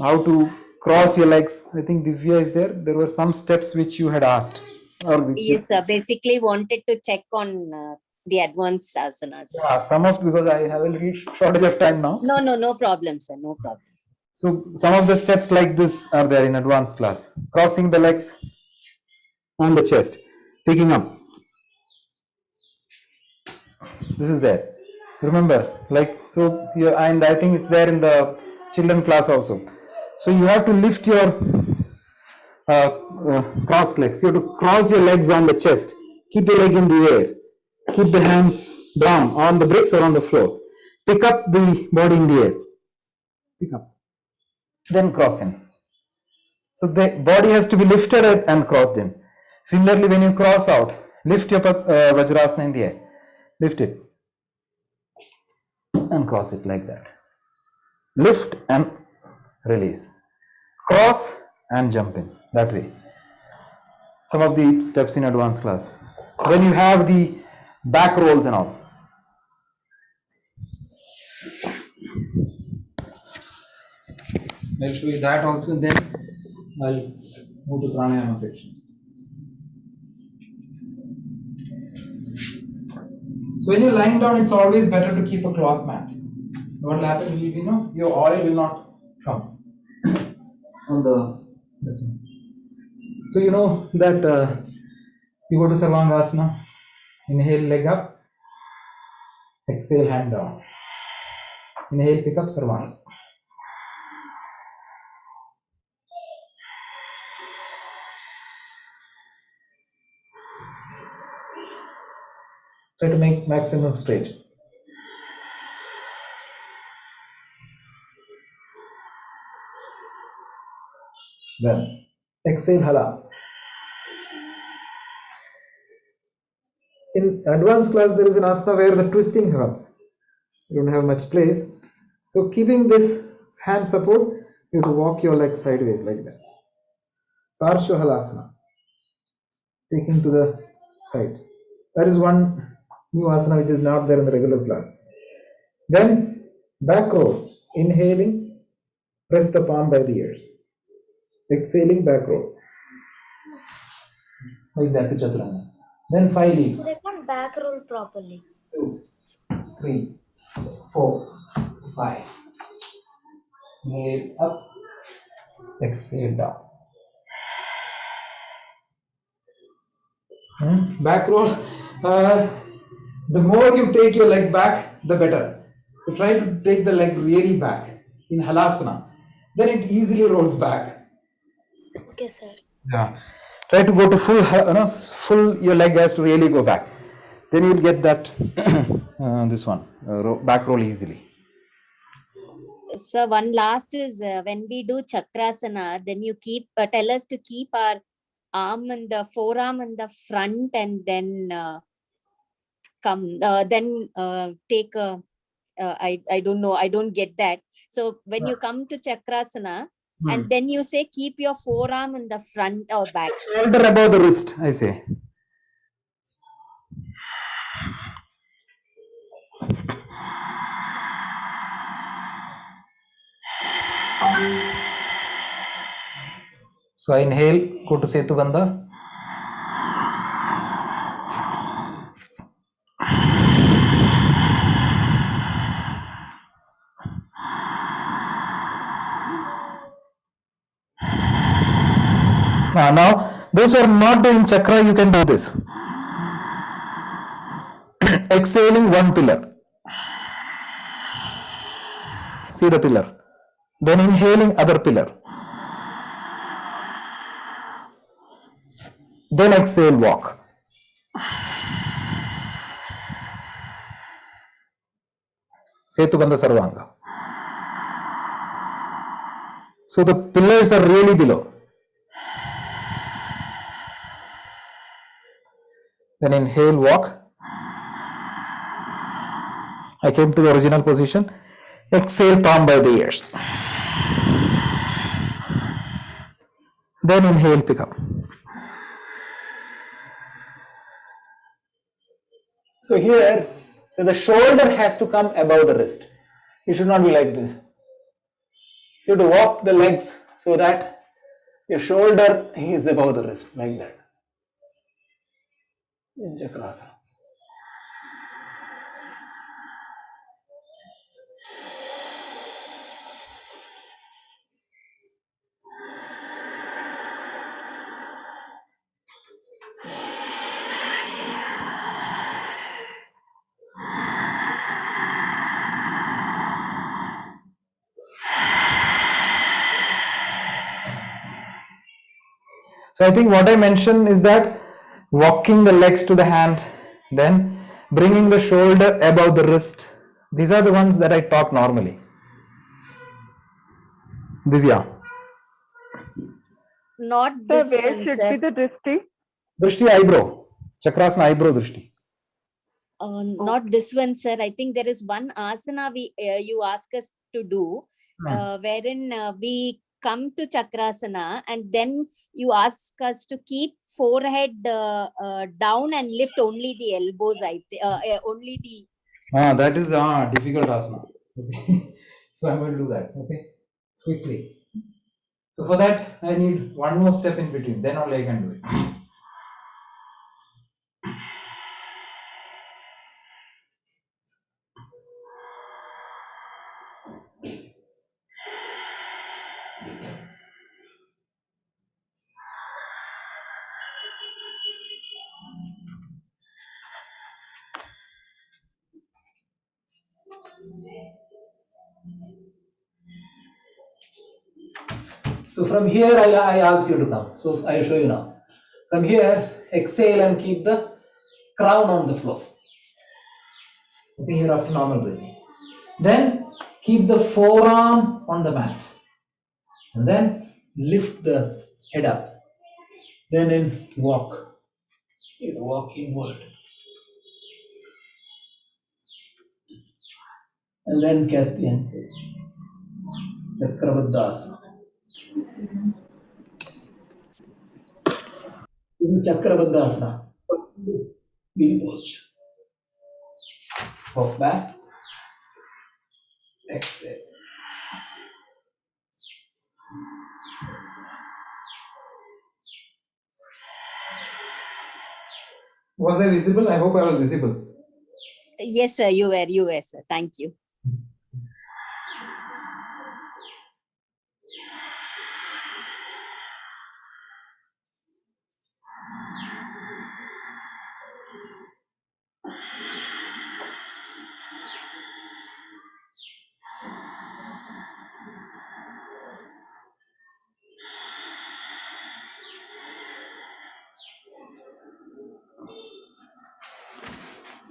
How to cross your legs. I think Divya is there. There were some steps which you had asked. Or which yes, basically wanted to check on the advanced asanas. Yeah, some of, because I have a little shortage of time now. No problem, sir. No problem. So some of the steps like this are there in advanced class. Crossing the legs on the chest. Picking up. This is there. Remember, like, so, and I think it's there in the children class also. So you have to lift your cross legs. You have to cross your legs on the chest. Keep your leg in the air. Keep the hands down on the bricks or on the floor. Pick up the body in the air. Pick up. Then cross in. So the body has to be lifted and crossed in. Similarly, when you cross out, lift your Vajrasana in the air. Lift it. And cross it like that. Lift and release. Cross and jump in. That way. Some of the steps in advanced class. Then you have the back rolls and all. I'll show you that also, and then I'll move to pranayama section. So when you're lying down, it's always better to keep a cloth mat. What will happen will be, your oil will not come on this one. So you know that you go to Sarvangasana, inhale leg up, exhale hand down. Inhale, pick up Sarvanga. Try to make maximum straight. Then exhale hala. In advanced class, there is an asana where the twisting happens. You don't have much place. So keeping this hand support, you have to walk your leg sideways like that. Parsva halasana. Taking to the side. That is one new asana which is not there in the regular class. Then back roll. Inhaling, press the palm by the ears. Exhaling, back roll. Like that to chaturanga. Then 5 leaves. So they can't back roll properly. 2, 3, 4, 5. Inhale up, exhale down. Back roll. The more you take your leg back, the better. So try to take the leg really back in halasana. Then it easily rolls back. Okay, sir. Yeah. Try to go to full. Your leg has to really go back. Then you'll get that this one back roll easily. So one last is when we do chakrasana, then you keep tell us to keep our arm and the forearm in the front, and then take a I don't know, I don't get that. So when you come to chakrasana, and then you say keep your forearm in the front or back. Shoulder above the wrist, I say. So I inhale, go to Setu Bandha. Now, those who are not doing chakra, you can do this. Exhaling one pillar. See the pillar. Then inhaling other pillar. Then exhale, walk. Setubandha Sarvanga. So the pillars are really below. Then inhale, walk. I came to the original position. Exhale, palm by the ears. Then inhale, pick up. So here, so the shoulder has to come above the wrist. It should not be like this. So you have to walk the legs so that your shoulder is above the wrist, like that. In Chakrasana. So I think what I mentioned is that walking the legs to the hand, then bringing the shoulder above the wrist. These are the ones that I taught normally. Divya. Not this one, sir. the drishti? Drishti eyebrow. Chakrasana eyebrow drishti. Not this one, sir. I think there is one asana you ask us to do, wherein we come to chakrasana, and then you ask us to keep forehead down and lift only the elbows. Only the. That is difficult asana. Okay. So I'm going to do that. Okay, quickly. So for that, I need one more step in between. Then only I can do it. So from here, I ask you to come. So I will show you now. From here, exhale and keep the crown on the floor. Okay, here after normal breathing. Then keep the forearm on the mat. And then lift the head up. Then in walk. Walk inward. And then catch the ankle. Chakrabaddhasana. This is Chakrabaddhasana. Wheel posture. Walk back. Exhale. Was I visible? I hope I was visible. Yes, sir, you were, sir. Thank you.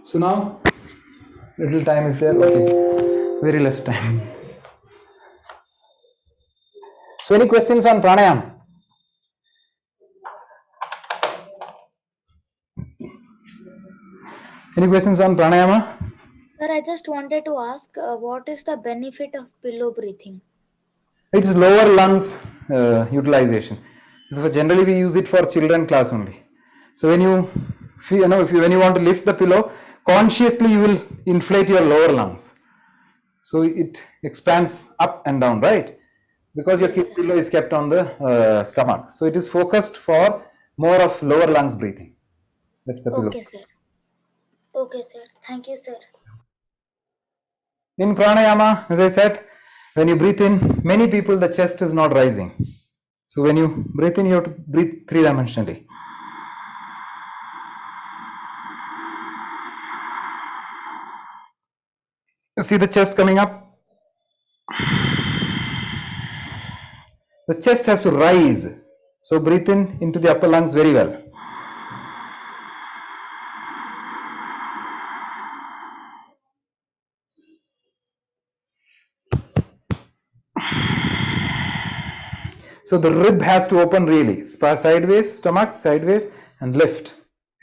So now, little time is there. Okay, very less time. So any questions on pranayama? Any questions on pranayama? Sir, I just wanted to ask, what is the benefit of pillow breathing? It's lower lungs utilization. So generally we use it for children class only. So when you feel, when you want to lift the pillow, consciously you will inflate your lower lungs. So it expands up and down, right? Because your Yes, sir. pillow is kept on the stomach. So it is focused for more of lower lungs breathing. That's the pillow. Okay, sir. Okay, sir. Thank you, sir. In pranayama, as I said, when you breathe in, many people the chest is not rising. So when you breathe in, you have to breathe three-dimensionally. You see the chest coming up? The chest has to rise. So breathe in into the upper lungs very well. So the rib has to open really. Sideways, stomach, sideways, and lift.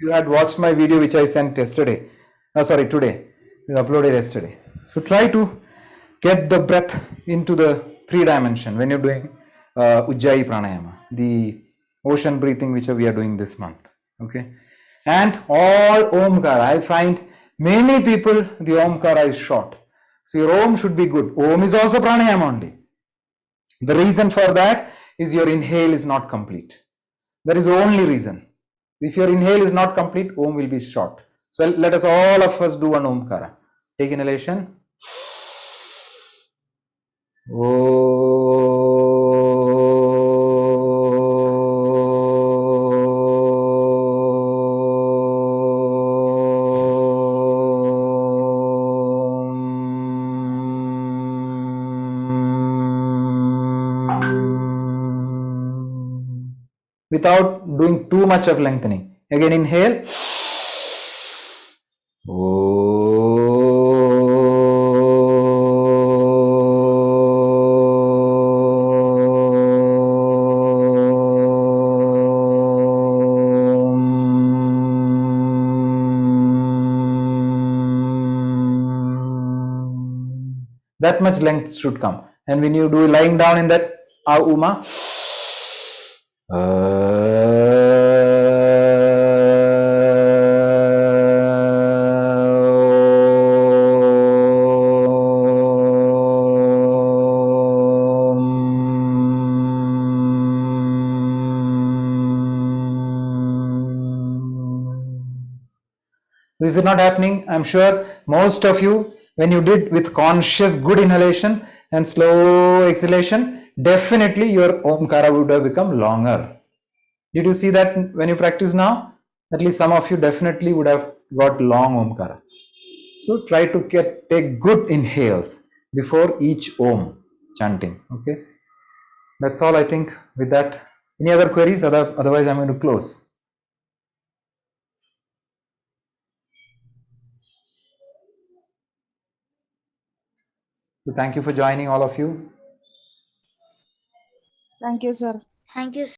You had watched my video which I sent yesterday. Today. We uploaded yesterday. So try to get the breath into the 3-dimension when you're doing Ujjayi Pranayama, the ocean breathing which we are doing this month. Okay. And all Omkara. I find many people the Omkara is short. So your Om should be good. Om is also Pranayama only. The reason for that is your inhale is not complete. That is the only reason. If your inhale is not complete, Om will be short. So let us all of us do an Omkara. Take inhalation. Without doing too much of lengthening. Again, inhale. That much length should come. And when you do lying down in that Uma, this is not happening. I'm sure most of you, when you did with conscious good inhalation and slow exhalation, definitely your Omkara would have become longer. Did you see that when you practice now? At least some of you definitely would have got long Omkara. So try to take good inhales before each Om chanting. Okay. That's all I think with that. Any other queries? Otherwise, I'm going to close. So thank you for joining, all of you. Thank you, sir. Thank you.